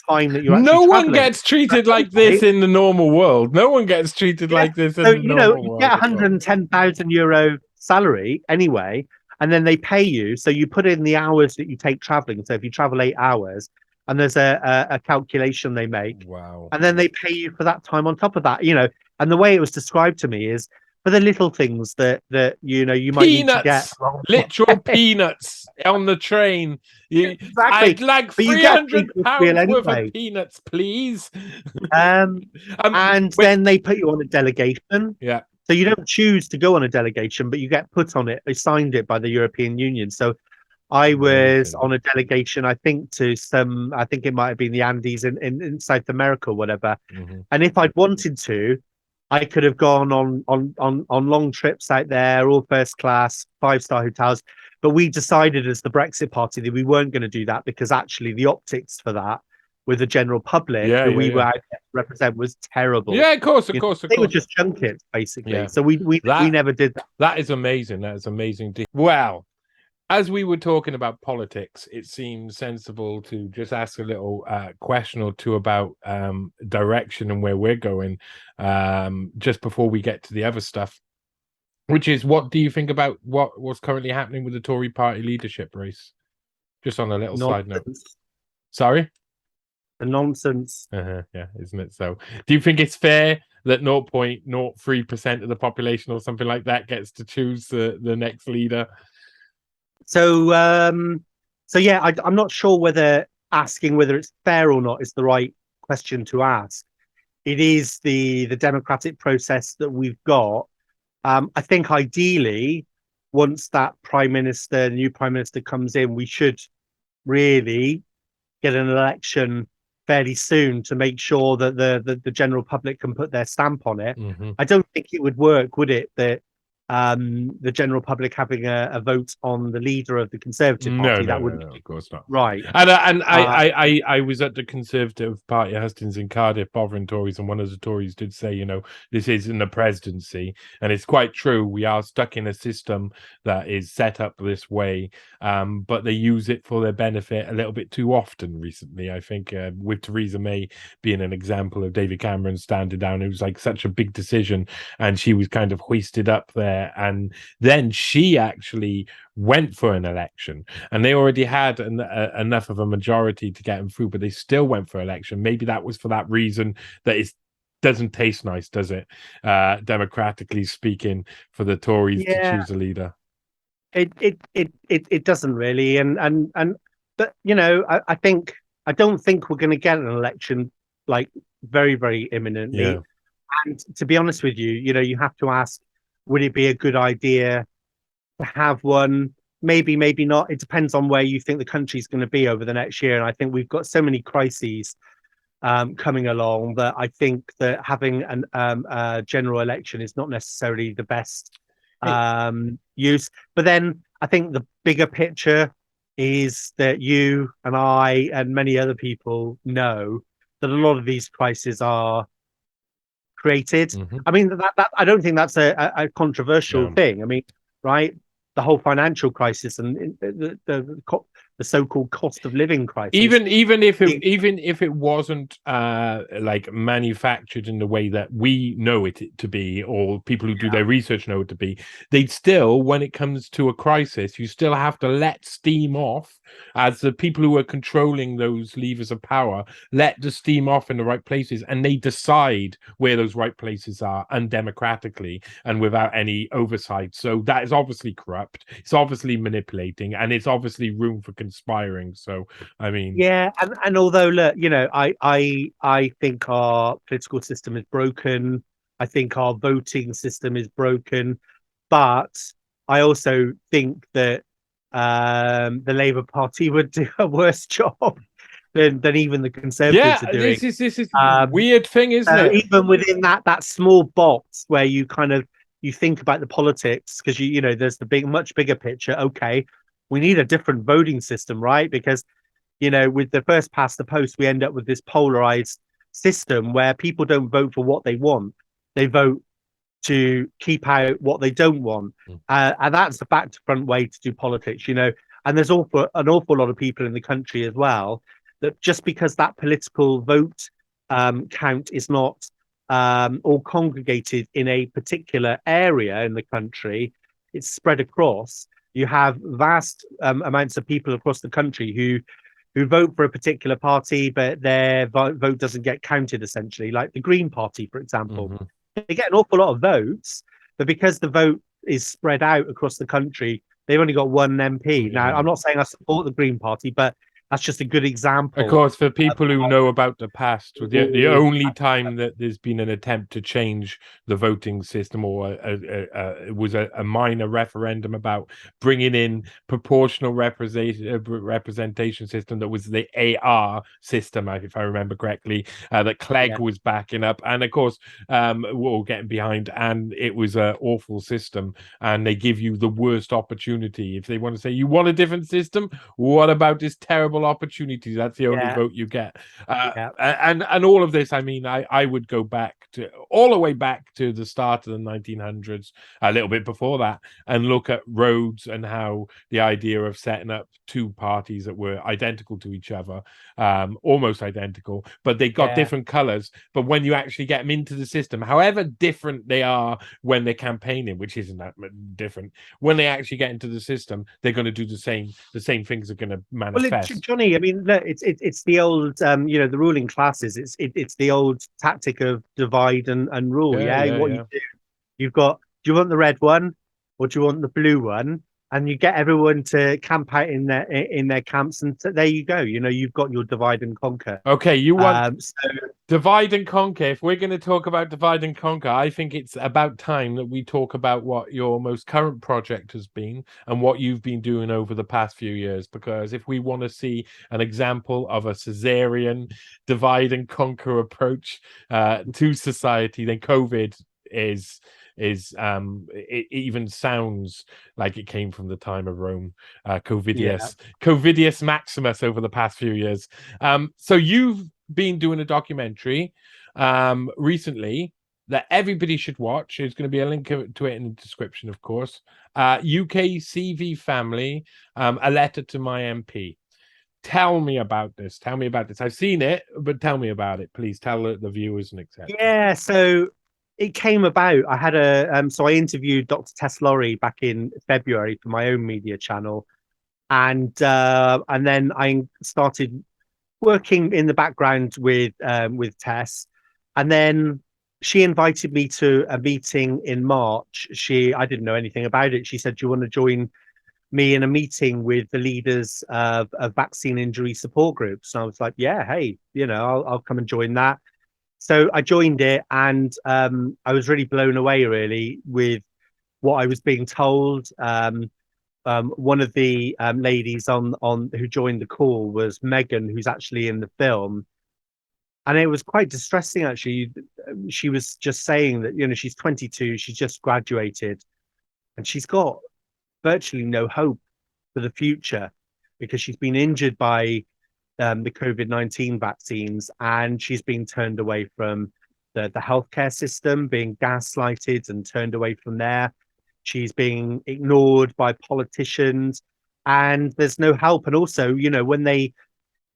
time that you're actually No one traveling." gets treated Like, like this okay. in the normal world. No one gets treated Yeah. like this in So, the normal you get world at all. 110,000 euro salary anyway, and then they pay you. So you put in the hours that you take traveling. So if you travel 8 hours, and there's a calculation they make, Wow. and then they pay you for that time on top of that. And the way it was described to me is for the little things that you might need to get Peanuts, along the literal way. peanuts on the train. I'd Exactly. like But you three get a free hundred course meal pounds worth of anyway. peanuts, please. Um, and Wait, then they put you on a delegation. yeah. So you don't choose to go on a delegation, but you get put on it. They signed it by the European Union. So I was Amazing. on a delegation, I think, I think it might have been the Andes in South America or whatever. Mhm. And if I'd wanted to, I could have gone on long trips out there, all first class, 5-star hotels. But we decided as the Brexit Party that we weren't going to do that, because actually the optics for that with the general public Yeah, that yeah, we were yeah. out there to represent was terrible. Yeah, of course, of course, of They were course. just junkets, basically. Yeah. So we That never did that. that is amazing. That is amazing. Well, as we were talking about politics, it seems sensible to just ask a little question or two about direction and where we're going, just before we get to the other stuff, which is, what do you think about what's currently happening with the Tory party leadership race? Just on a little side note. Nonsense. Sorry? The nonsense. Yeah, isn't it so? Do you think it's fair that 0.03% of the population or something like that gets to choose the next leader? So yeah, I'm not sure whether asking whether it's fair or not is the right question to ask. It is the democratic process that we've got. I think ideally, once that new prime minister comes in, we should really get an election fairly soon to make sure that the general public can put their stamp on it. Mm-hmm. I don't think it would work, would it, that the general public having a vote on the leader of the Conservative Party? That wouldn't No, of course not. right. And I was at the Conservative Party hustings in Cardiff, bothering Tories, and one of the Tories did say, this isn't the presidency, and it's quite true. We are stuck in a system that is set up this way, but they use it for their benefit a little bit too often recently. I think with Theresa May being an example of David Cameron standing down, it was like such a big decision, and she was kind of hoisted up there. And then she actually went for an election, and they already had enough of a majority to get them through, but they still went for election. Maybe that was for that reason, that it doesn't taste nice, does it? Democratically speaking, for the Tories to choose a leader. It doesn't really, but I don't think we're going to get an election like very, very imminently. Yeah. And to be honest with you, you have to ask, would it be a good idea to have one? Maybe, maybe not. It depends on where you think the country's going to be over the next year. And I think we've got so many crises coming along that I think that having a general election is not necessarily the best use. But then I think the bigger picture is that you and I and many other people know that a lot of these crises are created. Mm-hmm. I mean, that I don't think that's a controversial thing. I mean, right? The whole financial crisis and the so-called cost of living crisis. Even if it wasn't like manufactured in the way that we know it to be, or people who do their research know it to be, they'd still, when it comes to a crisis, you still have to let steam off, as the people who are controlling those levers of power let the steam off in the right places, and they decide where those right places are undemocratically and without any oversight. So that is obviously corrupt, it's obviously manipulating, and it's obviously room for conspiring. So I mean, and although, look, I think our political system is broken, I think our voting system is broken, but I also think that the Labour Party would do a worse job than even the Conservatives are doing. This is weird thing, isn't it? Even within that small box where you kind of you think about the politics, because you know there's the much bigger picture. Okay, we need a different voting system, right? Because you know, with the first past the post, we end up with this polarized system where people don't vote for what they want; they vote to keep out what they don't want, and that's the back to front way to do politics. You know, and there's an awful lot of people in the country as well that just because that political vote count is not all congregated in a particular area in the country, it's spread across. You have vast amounts of people across the country who vote for a particular party, but their vote doesn't get counted, essentially, like the Green Party, for example. They get an awful lot of votes, but because the vote is spread out across the country, they've only got one MP. Yeah. Now, I'm not saying I support the Green Party, but that's just a good example. Of course, for people who know about the past, the only time that there's been an attempt to change the voting system, or it was a minor referendum about bringing in proportional representation system, that was the AR system, if I remember correctly, that Clegg was backing up. And of course, we're all getting behind, and it was an awful system. And they give you the worst opportunity. If they want to say, you want a different system, what about this terrible opportunities? That's the only vote you get. And all of this, I mean, I would go back to all the way back to the start of the 1900s, a little bit before that, and look at Rhodes and how the idea of setting up two parties that were identical to each other, almost identical, but they got different colors. But when you actually get them into the system, however different they are when they're campaigning, which isn't that different, when they actually get into the system, they're going to do the same things are going to manifest. Well, Johnny, I mean, look, it's the old, you know, the ruling classes. It's the old tactic of divide and rule. You do, you've got. Do you want the red one, or do you want the blue one? And you get everyone to camp out in their camps, and there you go. You know, you've got your divide and conquer. Okay, you want divide and conquer. If we're going to talk about divide and conquer, I think it's about time that we talk about what your most current project has been and what you've been doing over the past few years. Because if we want to see an example of a Caesarean divide and conquer approach to society, then COVID it even sounds like it came from the time of Rome. Covidius Maximus over the past few years. So you've been doing a documentary recently that everybody should watch. There's going to be a link to it in the description, of course. UK CV Family, a letter to my MP. Tell me about this. I've seen it, but tell me about it, please. Tell the viewers and etc. Yeah, so it came about. I had so I interviewed Dr. Tess Lawrie back in February for my own media channel, and then I started working in the background with Tess, and then she invited me to a meeting in March. I didn't know anything about it. She said, "Do you want to join me in a meeting with the leaders of vaccine injury support groups?" And I was like, "Yeah, hey, you know, I'll come and join that." So I joined it, and I was really blown away, really, with what I was being told. One of the ladies on who joined the call was Megan, who's actually in the film, and it was quite distressing. Actually, she was just saying that, you know, she's 22, she's just graduated, and she's got virtually no hope for the future because she's been injured by the COVID-19 vaccines, and she's being turned away from the healthcare system, being gaslighted and turned away from there. She's being ignored by politicians, and there's no help. And also, you know, when they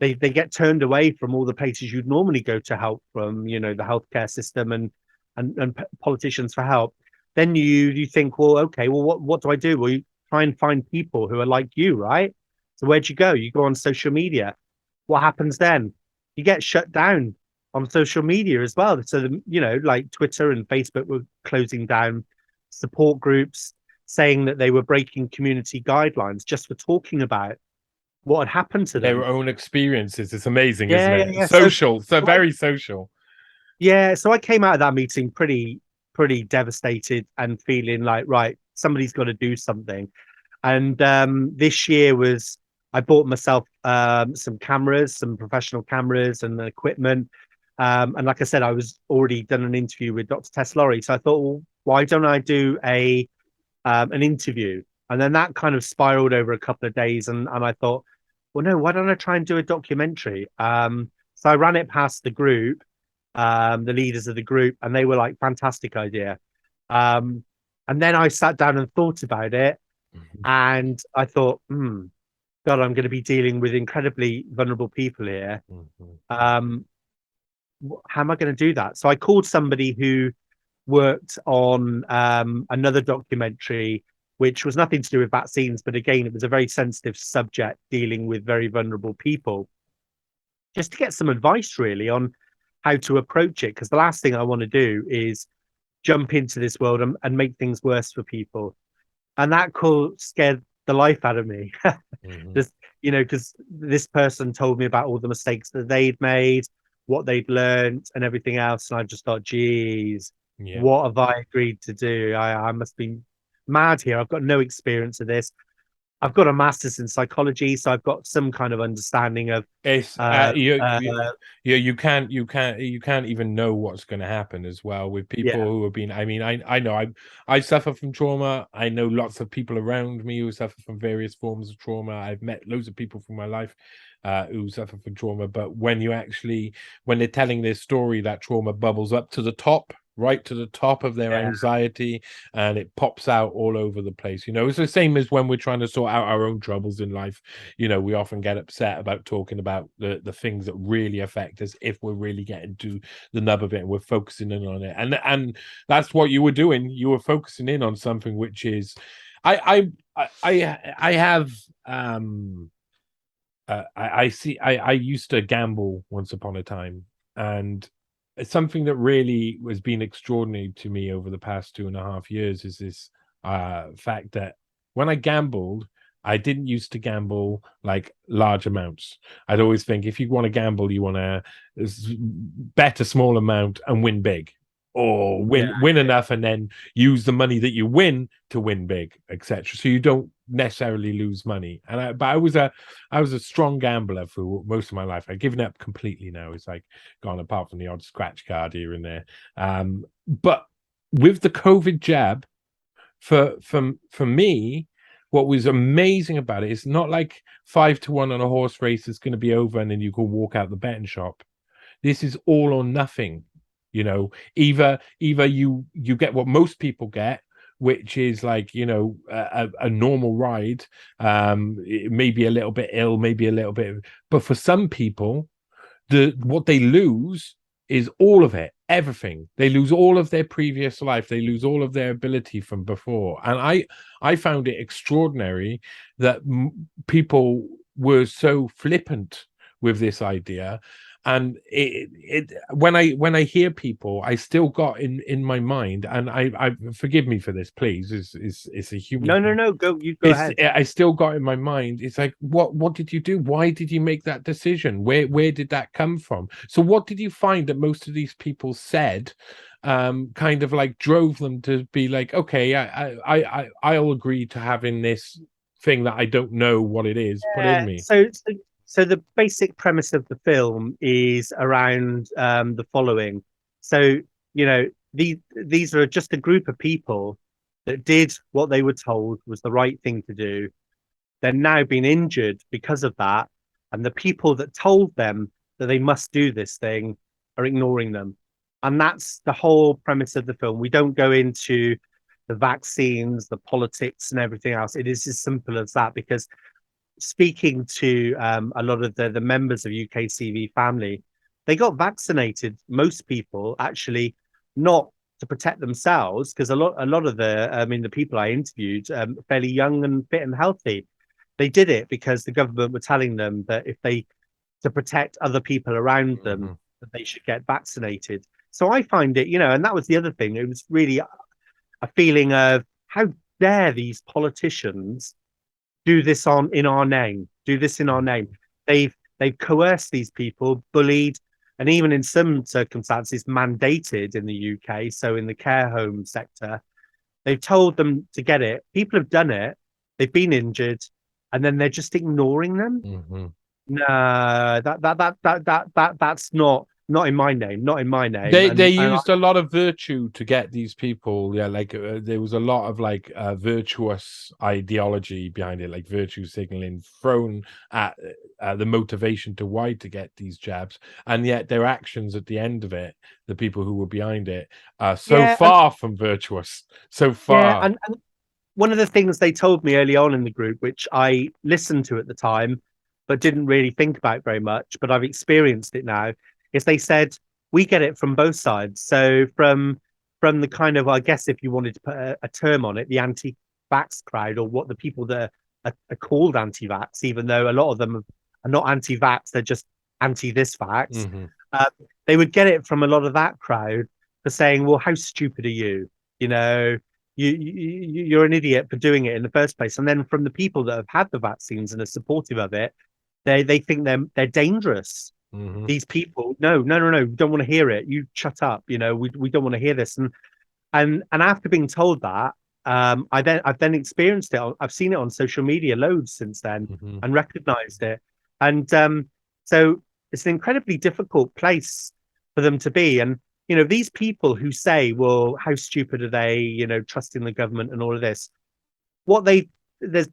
get turned away from all the places you'd normally go to help from, you know, the healthcare system and politicians for help, then you think, well, okay, well, what do I do? Well, you try and find people who are like you, right? So where'd you go? You go on social media. What happens then? You get shut down on social media as well. So, you know, like Twitter and Facebook were closing down support groups, saying that they were breaking community guidelines just for talking about what had happened to them. Their own experiences. It's amazing, isn't it? Yeah. Social, so very social. Yeah, so I came out of that meeting pretty devastated and feeling like, right, somebody's got to do something. And this year I bought myself some cameras, some professional cameras and equipment. And like I said, I was already done an interview with Dr. Tess Lawrie. So I thought, well, Why don't I do an interview? And then that kind of spiraled over a couple of days, and I thought, well, no, why don't I try and do a documentary? So I ran it past the group, the leaders of the group, and they were like, fantastic idea. And then I sat down and thought about it, and I thought, God, I'm going to be dealing with incredibly vulnerable people here. Um, how am I going to do that? So I called somebody who worked on another documentary, which was nothing to do with vaccines, but again, it was a very sensitive subject dealing with very vulnerable people, just to get some advice really on how to approach it. Because the last thing I want to do is jump into this world and make things worse for people. And that call scared the life out of me. Just, because this person told me about all the mistakes that they'd made, what they'd learned, and everything else. And I just thought, geez, what have I agreed to do? I must be mad here. I've got no experience of this. I've got a master's in psychology, so I've got some kind of understanding of It's you can't even know what's going to happen as well with people who have been. I mean, I know I suffer from trauma. I know lots of people around me who suffer from various forms of trauma. I've met loads of people from my life who suffer from trauma. But when they're telling their story, that trauma bubbles up to the top, right to the top of their anxiety, and it pops out all over the place. It's the same as when we're trying to sort out our own troubles in life. We often get upset about talking about the things that really affect us if we're really getting to the nub of it and we're focusing in on it. And that's what you were doing. You were focusing in on something which is I have I used to gamble once upon a time, and something that really has been extraordinary to me over the past 2.5 years is this fact that when I gambled, I didn't used to gamble like large amounts. I'd always think if you want to gamble, you want to bet a small amount and win big, or win enough and then use the money that you win to win big, etc. So you don't necessarily lose money. But I was a strong gambler for most of my life. I've given up completely now. It's like gone, apart from the odd scratch card here and there. But with the COVID jab, for me, what was amazing about it is not like 5-1 on a horse race is going to be over and then you can walk out the betting shop. This is all or nothing. Either you get what most people get, which is like a normal ride, maybe a little bit ill, maybe a little bit, but for some people, what they lose is all of it, everything. They lose all of their previous life, they lose all of their ability from before. And I found it extraordinary that people were so flippant with this idea. And when I hear people, I still got in my mind, and I forgive me for this, please. It's a human. No, go ahead. I still got in my mind. It's like, what did you do? Why did you make that decision? Where did that come from? So what did you find that most of these people said, kind of like drove them to be like, okay, I'll agree to having this thing that I don't know what it is put in me. So the basic premise of the film is around the following. So, these are just a group of people that did what they were told was the right thing to do. They're now being injured because of that. And the people that told them that they must do this thing are ignoring them. And that's the whole premise of the film. We don't go into the vaccines, the politics, and everything else. It is as simple as that, because speaking to a lot of the members of UKCV family, they got vaccinated. Most people actually not to protect themselves, because a lot of the people I interviewed, fairly young and fit and healthy, they did it because the government were telling them that to protect other people around them, that they should get vaccinated. So I find it, and that was the other thing. It was really a feeling of how dare these politicians do this in our name. Do this in our name. They've coerced these people, bullied, and even in some circumstances mandated in the UK. So in the care home sector, they've told them to get it. People have done it. They've been injured, and then they're just ignoring them. No, that's not not in my name, not in my name. They And used a lot of virtue to get these people. Yeah, like there was a lot of like virtuous ideology behind it, like virtue signaling thrown at the motivation to why to get these jabs, and yet their actions at the end of it, the people who were behind it, are so yeah, and far from virtuous, so yeah, far. and one of the things they told me early on in the group, which I listened to at the time, but didn't really think about very much, but I've experienced it now, is they said we get it from both sides. So from the kind of, I guess, if you wanted to put a term on it, the anti-vax crowd, or what the people that are called anti-vax, even though a lot of them are not anti-vax, they're just anti this vax. Hmm. Uh, they would get it from a lot of that crowd for saying, "Well, how stupid are you? You know, you're an idiot for doing it in the first place." And then from the people that have had the vaccines and are supportive of it, they think they're dangerous. Hmm. These people, no, no, no, no, we don't want to hear it. You shut up. We don't want to hear this. And after being told that, I've then experienced it. I've seen it on social media loads since then Hmm. and recognized it. And so it's an incredibly difficult place for them to be. And these people who say, "Well, how stupid are they? Trusting the government and all of this." What they there's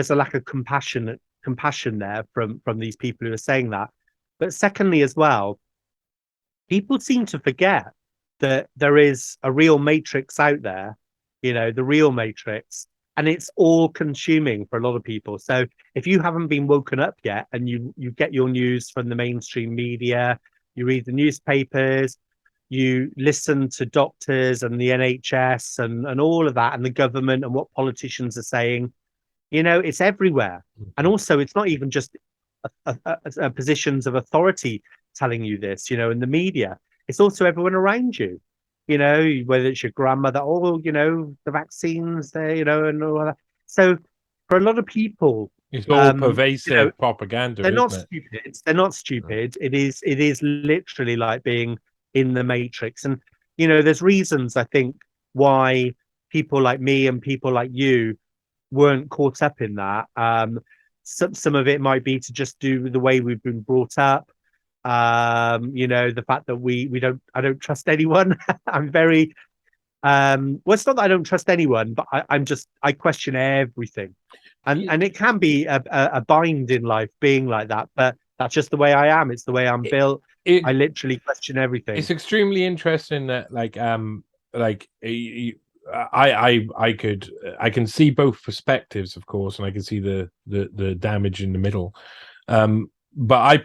a lack of compassion there from these people who are saying that. But secondly, as well, people seem to forget that there is a real matrix out there, the real matrix, and it's all consuming for a lot of people. So if you haven't been woken up yet and you get your news from the mainstream media, you read the newspapers, you listen to doctors and the NHS and all of that and the government and what politicians are saying, it's everywhere. And also it's not even just positions of authority telling you this, in the media. It's also everyone around you, whether it's your grandmother, or, the vaccines there, and all that. So for a lot of people, It's all pervasive propaganda, they're not isn't it? stupid. They're not stupid. It is literally like being in the matrix. And, there's reasons, I think, why people like me and people like you weren't caught up in that. Some of it might be to just do the way we've been brought up. The fact that we don't I don't trust anyone. I'm very well, it's not that I don't trust anyone, but I question everything. And it can be a bind in life being like that, but that's just the way I am. It's the way I'm It, built. I it literally question everything. it's extremely interesting that I can see both perspectives, of course, and I can see the damage in the middle. But I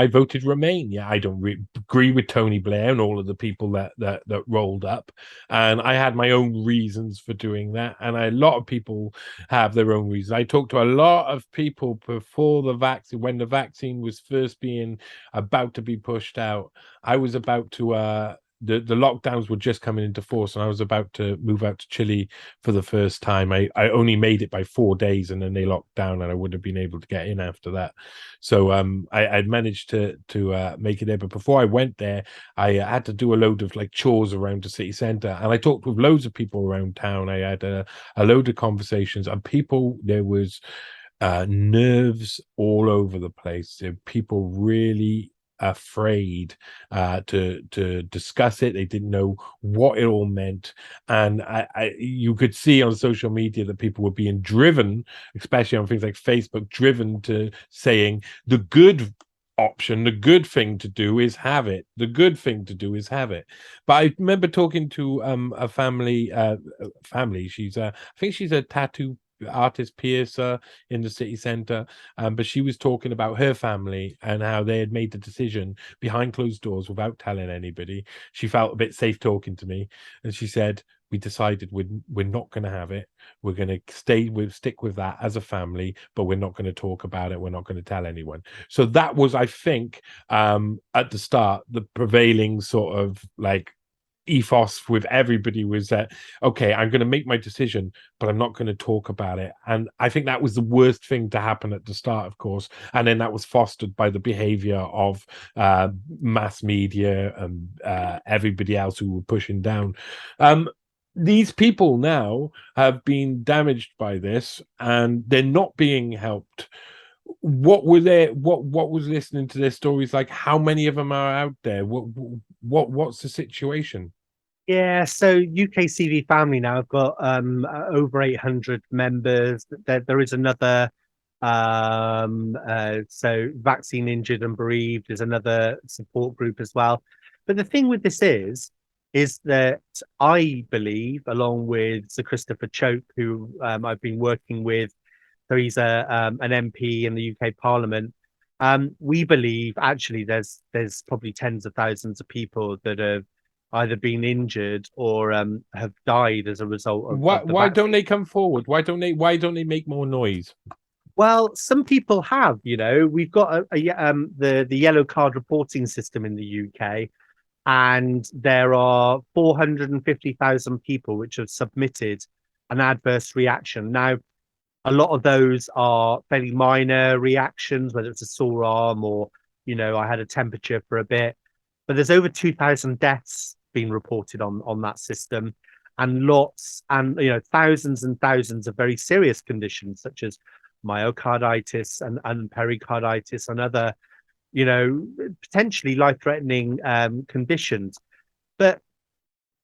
voted Remain. Yeah, I don't agree with Tony Blair and all of the people that rolled up, and I had my own reasons for doing that. And a lot of people have their own reasons. I talked to a lot of people before the vaccine, when the vaccine was first being about to be pushed out. I was about to the lockdowns were just coming into force, and I was about to move out to Chile for the first time. I only made it by 4 days, and then they locked down, and I wouldn't have been able to get in after that. So I'd managed to make it there. But before I went there, I had to do a load of like chores around the city centre, and I talked with loads of people around town. I had a load of conversations, and there was nerves all over the place. People really afraid to discuss it. They didn't know what it all meant, and you could see on social media that people were being driven, especially on things like Facebook, driven to saying the good option, the good thing to do is have it. The good thing to do is have it. But I remember talking to a family. I think she's a tattoo artist piercer in the city centre, but she was talking about her family and how they had made the decision behind closed doors without telling anybody. She felt a bit safe talking to me, and she said, we decided we're not going to have it. We're going to stick with that as a family, but we're not going to talk about it. We're not going to tell anyone. So that was, I think, at the start, the prevailing sort of like ethos with everybody was that, okay, I'm going to make my decision, but I'm not going to talk about it. And I think that was the worst thing to happen at the start, of course. And then that was fostered by the behavior of mass media and everybody else who were pushing down. These people now have been damaged by this, and they're not being helped. what were there? What was listening to their stories like? How many of them are out there? What's the situation? Yeah, so UKCV Family now have got over 800 members. There is another so Vaccine Injured and Bereaved is another support group as well. But the thing with this is that I believe, along with Sir Christopher Chope, who I've been working with, so he's an MP in the UK Parliament. We believe actually there's probably tens of thousands of people that have either been injured or have died as a result Why of the why don't vaccine. they come forward? Why don't they make more noise? Well, some people have, we've got the yellow card reporting system in the UK, and there are 450,000 people which have submitted an adverse reaction. Now, a lot of those are fairly minor reactions, whether it's a sore arm or, I had a temperature for a bit. But there's over 2,000 deaths being reported on that system, and lots and thousands and thousands of very serious conditions such as myocarditis and pericarditis and other, potentially life-threatening conditions. But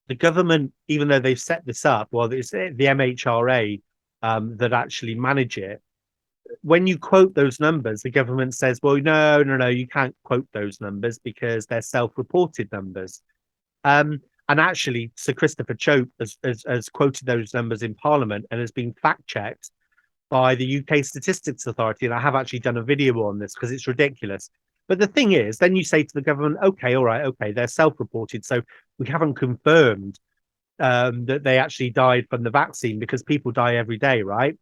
the government, even though they've set this up, well, it's the MHRA that actually manage it. When you quote those numbers, the government says, well, no, you can't quote those numbers because they're self-reported numbers. And actually, Sir Christopher Chope has quoted those numbers in Parliament and has been fact-checked by the UK Statistics Authority. And I have actually done a video on this because it's ridiculous. But the thing is, then you say to the government, okay, all right, okay, they're self-reported. So we haven't confirmed that they actually died from the vaccine because people die every day, right?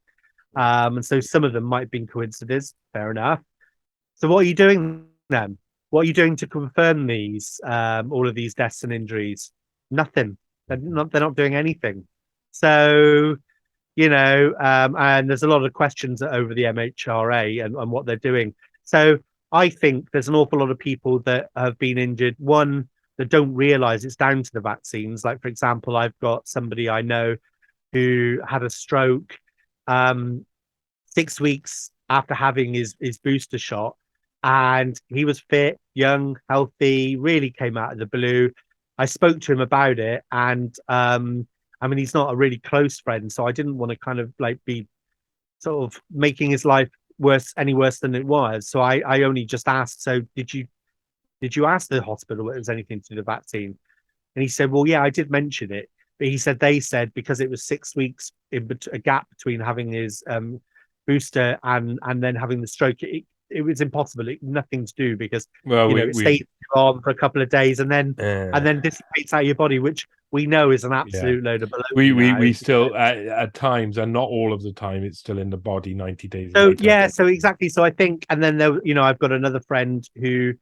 And so some of them might have been coincidences. Fair enough. So what are you doing then? What are you doing to confirm these all of these deaths and injuries? Nothing. They're not doing anything. So and there's a lot of questions over the MHRA and what they're doing. So I think there's an awful lot of people that have been injured. One, that don't realize it's down to the vaccines. Like, for example, I've got somebody I know who had a stroke 6 weeks after having his booster shot, and he was fit, young, healthy, really came out of the blue. I spoke to him about it, and I mean, he's not a really close friend, so I didn't want to kind of like be sort of making his life any worse than it was. So I only just asked, so did you ask the hospital if it was anything to do with the vaccine? And he said, well, yeah, I did mention it. But he said they said because it was 6 weeks a gap between having his booster and then having the stroke, it was impossible. Nothing to do because Well, it stays on for a couple of days and then dissipates out of your body, which we know is an absolute load of baloney. We still at times, and not all of the time, it's still in the body 90 days So later. yeah, so exactly. So I think, and then there, I've got another friend who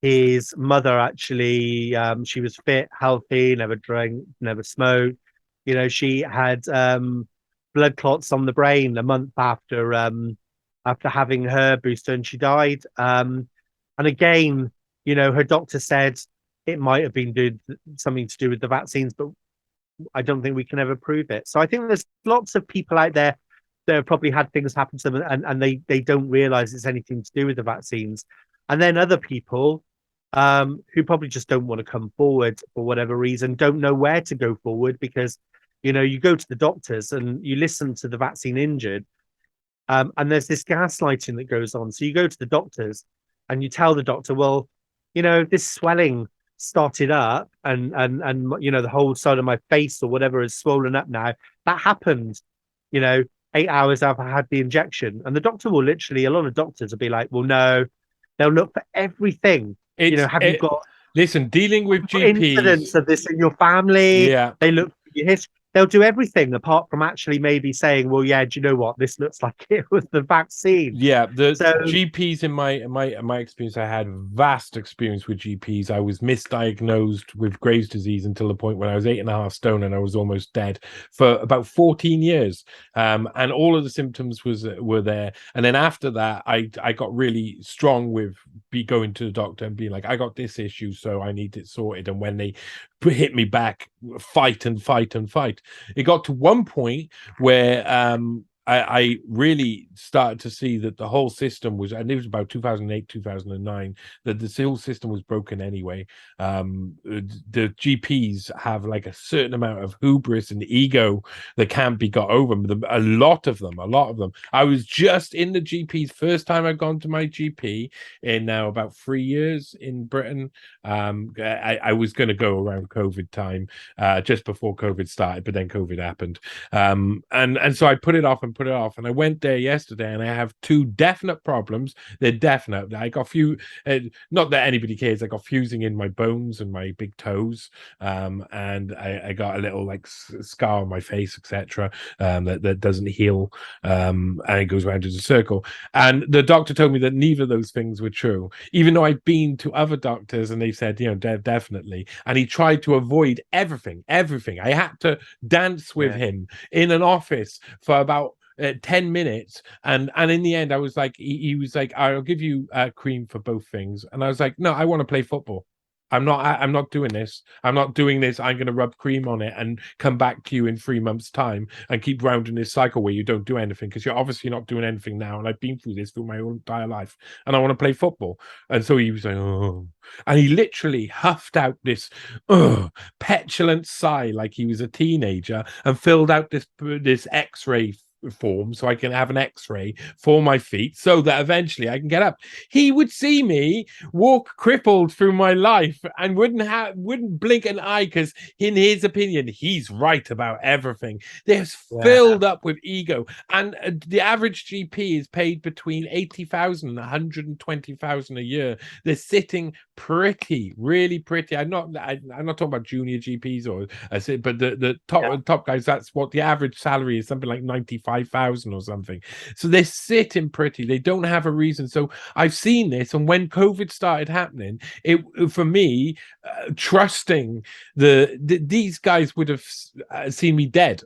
his mother actually, she was fit, healthy, never drank, never smoked. She had blood clots on the brain a month after having her booster, and she died. And again, her doctor said it might have been something to do with the vaccines, but I don't think we can ever prove it. So I think there's lots of people out there that have probably had things happen to them and they don't realize it's anything to do with the vaccines. And then other people who probably just don't want to come forward for whatever reason, don't know where to go forward because, you go to the doctors and you listen to the vaccine injured, and there's this gaslighting that goes on. So you go to the doctors and you tell the doctor, well, this swelling started up and the whole side of my face or whatever is swollen up now. That happened, 8 hours after I had the injection. And the doctor will literally, a lot of doctors will be like, well, no, they'll look for everything. Have you got listen, dealing with incidents GPs of this in your family? Yeah. They look for your history. They'll do everything apart from actually maybe saying, well, yeah, do you know what? This looks like it was the vaccine. Yeah, GPs in my experience, I had vast experience with GPs. I was misdiagnosed with Graves' disease until the point when I was 8.5 stone and I was almost dead for about 14 years. And all of the symptoms were there. And then after that, I got really strong with going to the doctor and being like, I got this issue, so I need it sorted. And when they hit me back, fight and fight and fight. It got to one point where I really started to see that the whole system was, and it was about 2008, 2009, that the whole system was broken anyway. The GPs have like a certain amount of hubris and ego that can't be got over. A lot of them. I was just in the GP's first time I'd gone to my GP in now about 3 years in Britain. I was going to go around COVID time, just before COVID started, but then COVID happened. And so I put it off, and I went there yesterday, and I have two definite problems. They're definite. I got not that anybody cares. I got fusing in my bones and my big toes, and I got a little like scar on my face, etc. That doesn't heal, and it goes around as a circle. And the doctor told me that neither of those things were true, even though I've been to other doctors and they said, definitely. And he tried to avoid everything. I had to dance with him in an office for about 10 minutes, and in the end I was like, he was like, I'll give you cream for both things, and I was like, no, I want to play football. I'm not doing this. I'm not doing this. I'm going to rub cream on it and come back to you in 3 months' time and keep rounding this cycle where you don't do anything, because you're obviously not doing anything now. And I've been through this through my whole entire life, and I want to play football. And so he was like, oh, and he literally huffed out this petulant sigh like he was a teenager, and filled out this X-ray form so I can have an X-ray for my feet so that eventually I can get up. He would see me walk crippled through my life and wouldn't blink an eye, because in his opinion he's right about everything. They're filled up with ego, and the average GP is paid between 80,000 and 120,000 a year. They're sitting really pretty. I'm not talking about junior GPs or but the top guys, that's what the average salary is, something like 95,000 or something. So they're sitting pretty. They don't have a reason. So I've seen this, and when COVID started happening, it for me, trusting these guys would have seen me dead.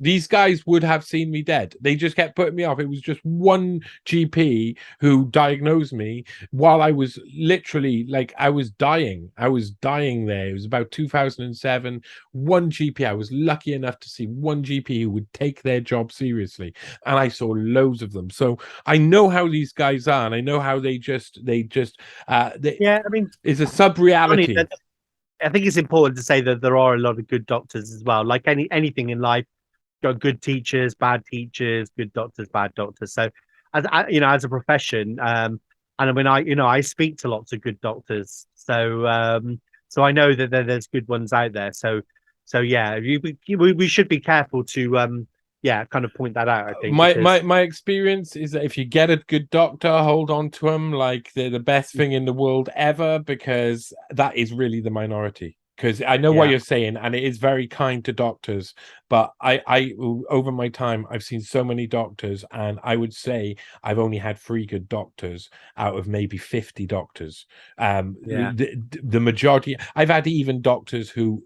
These guys would have seen me dead. They just kept putting me off. It was just one GP who diagnosed me while I was literally like, I was dying. There. It was about 2007. One GP. I was lucky enough to see one GP who would take their job seriously, and I saw loads of them. So I know how these guys are, and I know how they just. I mean, it's a sub-reality. I think it's important to say that there are a lot of good doctors as well. Like anything in life, got good teachers, bad teachers, good doctors, bad doctors. So, as a profession, and I mean, I speak to lots of good doctors. So, I know that there's good ones out there. So yeah, we should be careful to, kind of point that out. I think my experience is that if you get a good doctor, hold on to them like they're the best thing in the world ever, because that is really the minority. Because I know what you're saying, and it is very kind to doctors, but I over my time I've seen so many doctors, and I would say I've only had 3 good doctors out of maybe 50 doctors. The majority, I've had even doctors who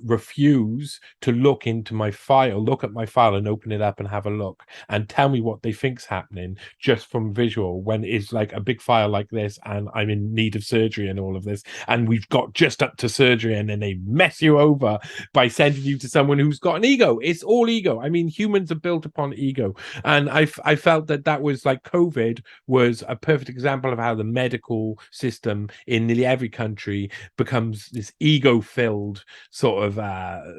refuse to look at my file and open it up and have a look and tell me what they think's happening just from visual, when it's like a big file like this and I'm in need of surgery and all of this, and we've got just up to surgery, and then they mess you over by sending you to someone who's got an ego. It's all ego. I mean, humans are built upon ego, and I felt that was like, COVID was a perfect example of how the medical system in nearly every country becomes this ego-filled sort of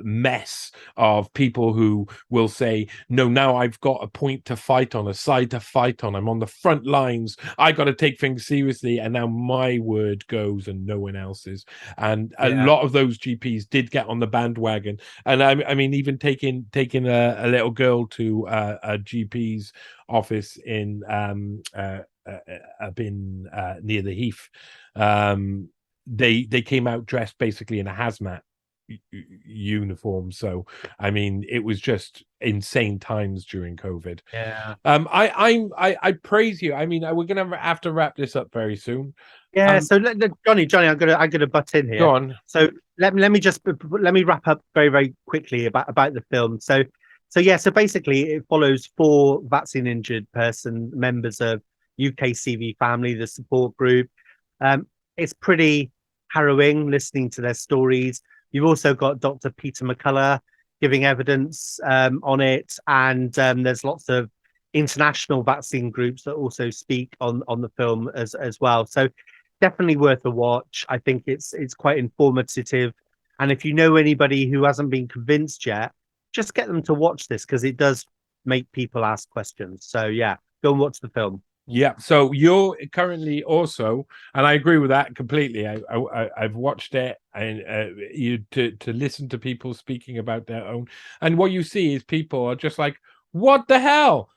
mess of people who will say, no, now I've got a point to fight on, a side to fight on, I'm on the front lines, I got to take things seriously, and now my word goes and no one else's. And a lot of those GPs did get on the bandwagon, and I mean, even taking a little girl to a GP's office in up in near the Heath. They came out dressed basically in a hazmat uniform. So I mean, it was just insane times during COVID. I praise you. I mean, we're gonna have to wrap this up very soon. So Johnny, I'm gonna butt in here. Go on. So let me wrap up very, very quickly about the film. So basically it follows 4 vaccine injured members of UKCV family, the support group. It's pretty harrowing listening to their stories. You've also got Dr. Peter McCullough. giving evidence on it, and there's lots of international vaccine groups that also speak on the film as well. So definitely worth a watch. I think it's quite informative, and if you know anybody who hasn't been convinced yet, just get them to watch this because it does make people ask questions. So yeah, go and watch the film. Yeah, so you're currently also, and I agree with that completely. I've watched it, and you to listen to people speaking about their own, and what you see is people are just like, "What the hell?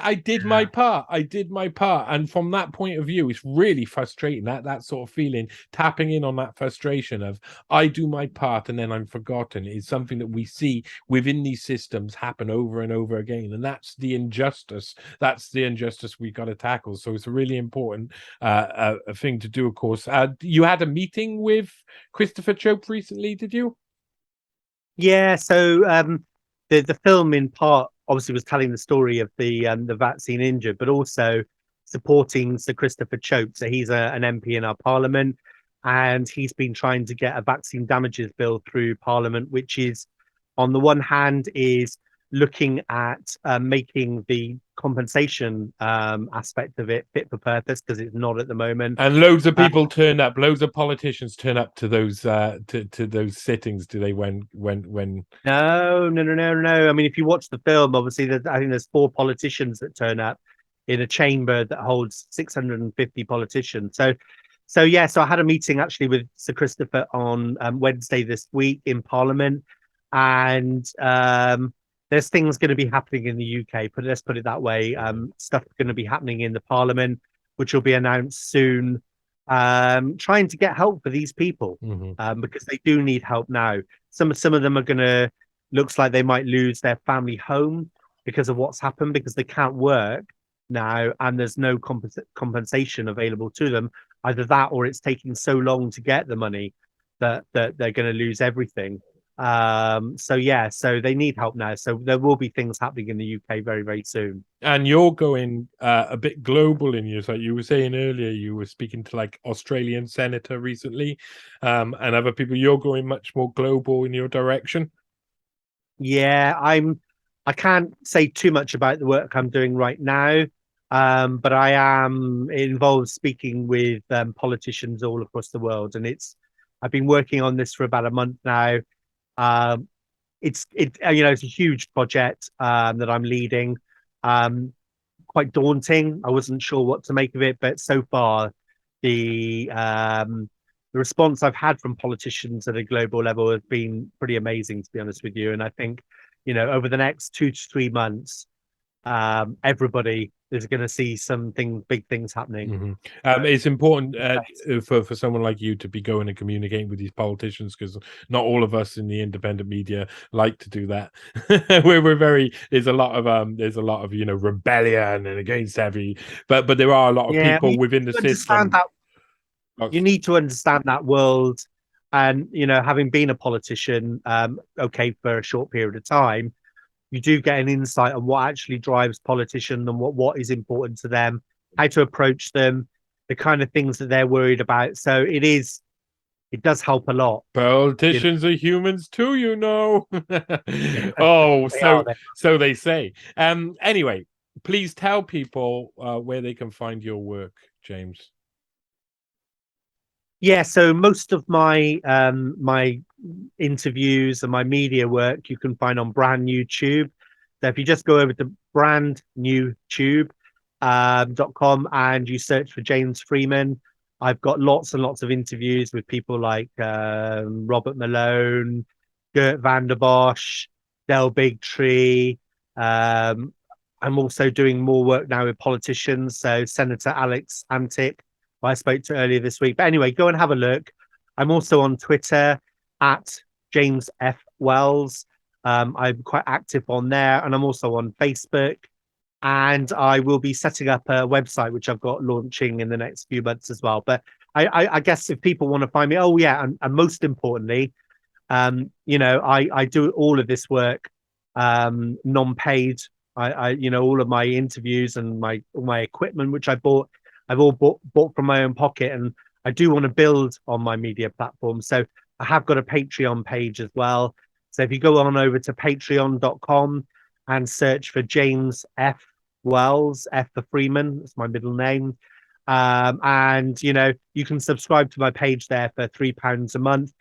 I did my part. I did my part." And from that point of view, it's really frustrating. That sort of feeling, tapping in on that frustration of I do my part and then I'm forgotten, is something that we see within these systems happen over and over again, and that's the injustice we got to tackle. So it's a really important thing to do, of course. You had a meeting with Christopher Chope recently, did you? Yeah, so the film in part obviously was telling the story of the vaccine injured, but also supporting Sir Christopher Chope. So he's an MP in our Parliament, and he's been trying to get a vaccine damages bill through Parliament, which is, on the one hand, is looking at making the compensation aspect of it fit for purpose because it's not at the moment. And loads of people turn up. Loads of politicians turn up to those to those sittings. Do they? When? No. I mean, if you watch the film, obviously, I think there's 4 politicians that turn up in a chamber that holds 650 politicians. So yeah. So I had a meeting actually with Sir Christopher on Wednesday this week in Parliament, and there's things going to be happening in the UK. But let's put it that way. Stuff going to be happening in the Parliament, which will be announced soon. Trying to get help for these people because they do need help now. Some of them are gonna looks like they might lose their family home because of what's happened because they can't work now and there's no compensation available to them. Either that or it's taking so long to get the money that they're going to lose everything. So yeah, so they need help now. So there will be things happening in the UK very, very soon. And you're going a bit global in yours. Like you were saying earlier, you were speaking to like Australian senator recently, and other people. You're going much more global in your direction. Yeah, I can't say too much about the work I'm doing right now, but I am involved speaking with politicians all across the world, and I've been working on this for about a month now. Um, it's a huge project that I'm leading. Um, Quite daunting. I wasn't sure what to make of it, but so far the response I've had from politicians at a global level has been pretty amazing, to be honest with you. And I think, over the next 2 to 3 months, everybody is going to see big things happening. It's important for someone like you to be going and communicating with these politicians because not all of us in the independent media like to do that. we're very there's a lot of rebellion and against every, but there are a lot of people within the system. You need to understand that world, and having been a politician, okay, for a short period of time, you do get an insight on what actually drives politicians and what is important to them, how to approach them, the kind of things that they're worried about. So it does help a lot. Politicians are humans too, Oh, so they say. Anyway, please tell people where they can find your work, James. Yeah, so most of my my interviews and my media work you can find on Brand New Tube. So if you just go over to brandnewtube.com and you search for James Freeman, I've got lots and lots of interviews with people like Robert Malone, Gert van der Bosch, Del Bigtree. I'm also doing more work now with politicians. So Senator Alex Antic, who I spoke to earlier this week. But anyway, go and have a look. I'm also on Twitter at James F. Wells. I'm quite active on there, and I'm also on Facebook. And I will be setting up a website, which I've got launching in the next few months as well. But I guess if people want to find me, oh yeah, and most importantly, I do all of this work non-paid. All of my interviews and all my equipment, which I've all bought from my own pocket, and I do want to build on my media platform. So I have got a Patreon page as well. So if you go on over to patreon.com and search for James F. Wells, F for Freeman, that's my middle name. And you can subscribe to my page there for £3 a month.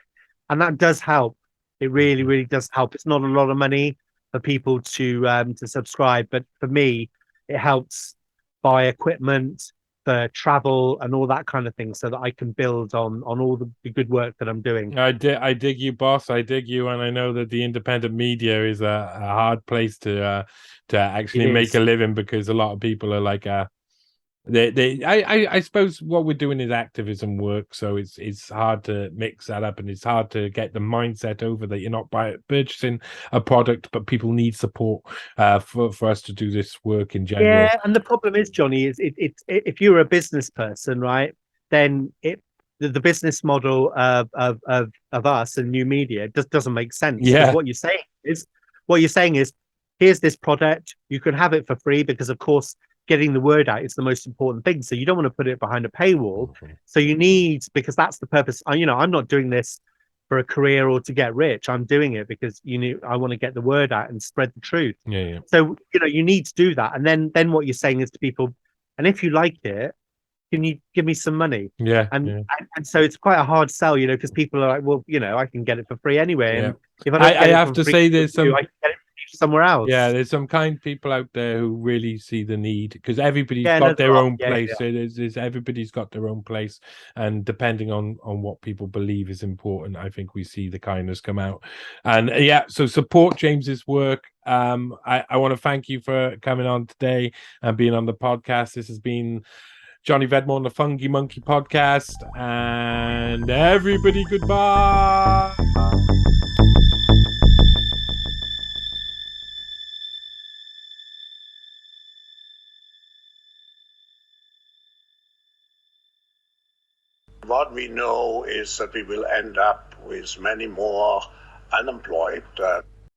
And that does help. It really, really does help. It's not a lot of money for people to subscribe, but for me, it helps buy equipment, for travel, and all that kind of thing, so that I can build on all the good work that I'm doing. I dig you, boss. I dig you, and I know that the independent media is a hard place to actually make a living, because a lot of people are like I suppose what we're doing is activism work, so it's hard to mix that up, and it's hard to get the mindset over that you're not purchasing a product, but people need support for us to do this work in general. Yeah, and the problem is, Johnny, is if you're a business person, right, then the business model of us and new media just doesn't make sense. Yeah. Because what you're saying is, here's this product, you can have it for free, because of course getting the word out is the most important thing. So you don't want to put it behind a paywall. So you need, because that's the purpose. I'm not doing this for a career or to get rich. I'm doing it because I want to get the word out and spread the truth. Yeah. So you need to do that, and then what you're saying is to people, and if you like it, can you give me some money? Yeah. And so it's quite a hard sell, because people are like, well, I can get it for free anyway. Yeah. And if I don't get I it have for to free, say there's some. I can get it somewhere else. Yeah, there's some kind people out there who really see the need, because everybody's got their own place. So there's everybody's got their own place, and depending on what people believe is important, I think we see the kindness come out. And so support James's work. I want to thank you for coming on today and being on the podcast. This has been Johnny Vedmore on the Fungi Monkey Podcast, and everybody, goodbye. What we know is that we will end up with many more unemployed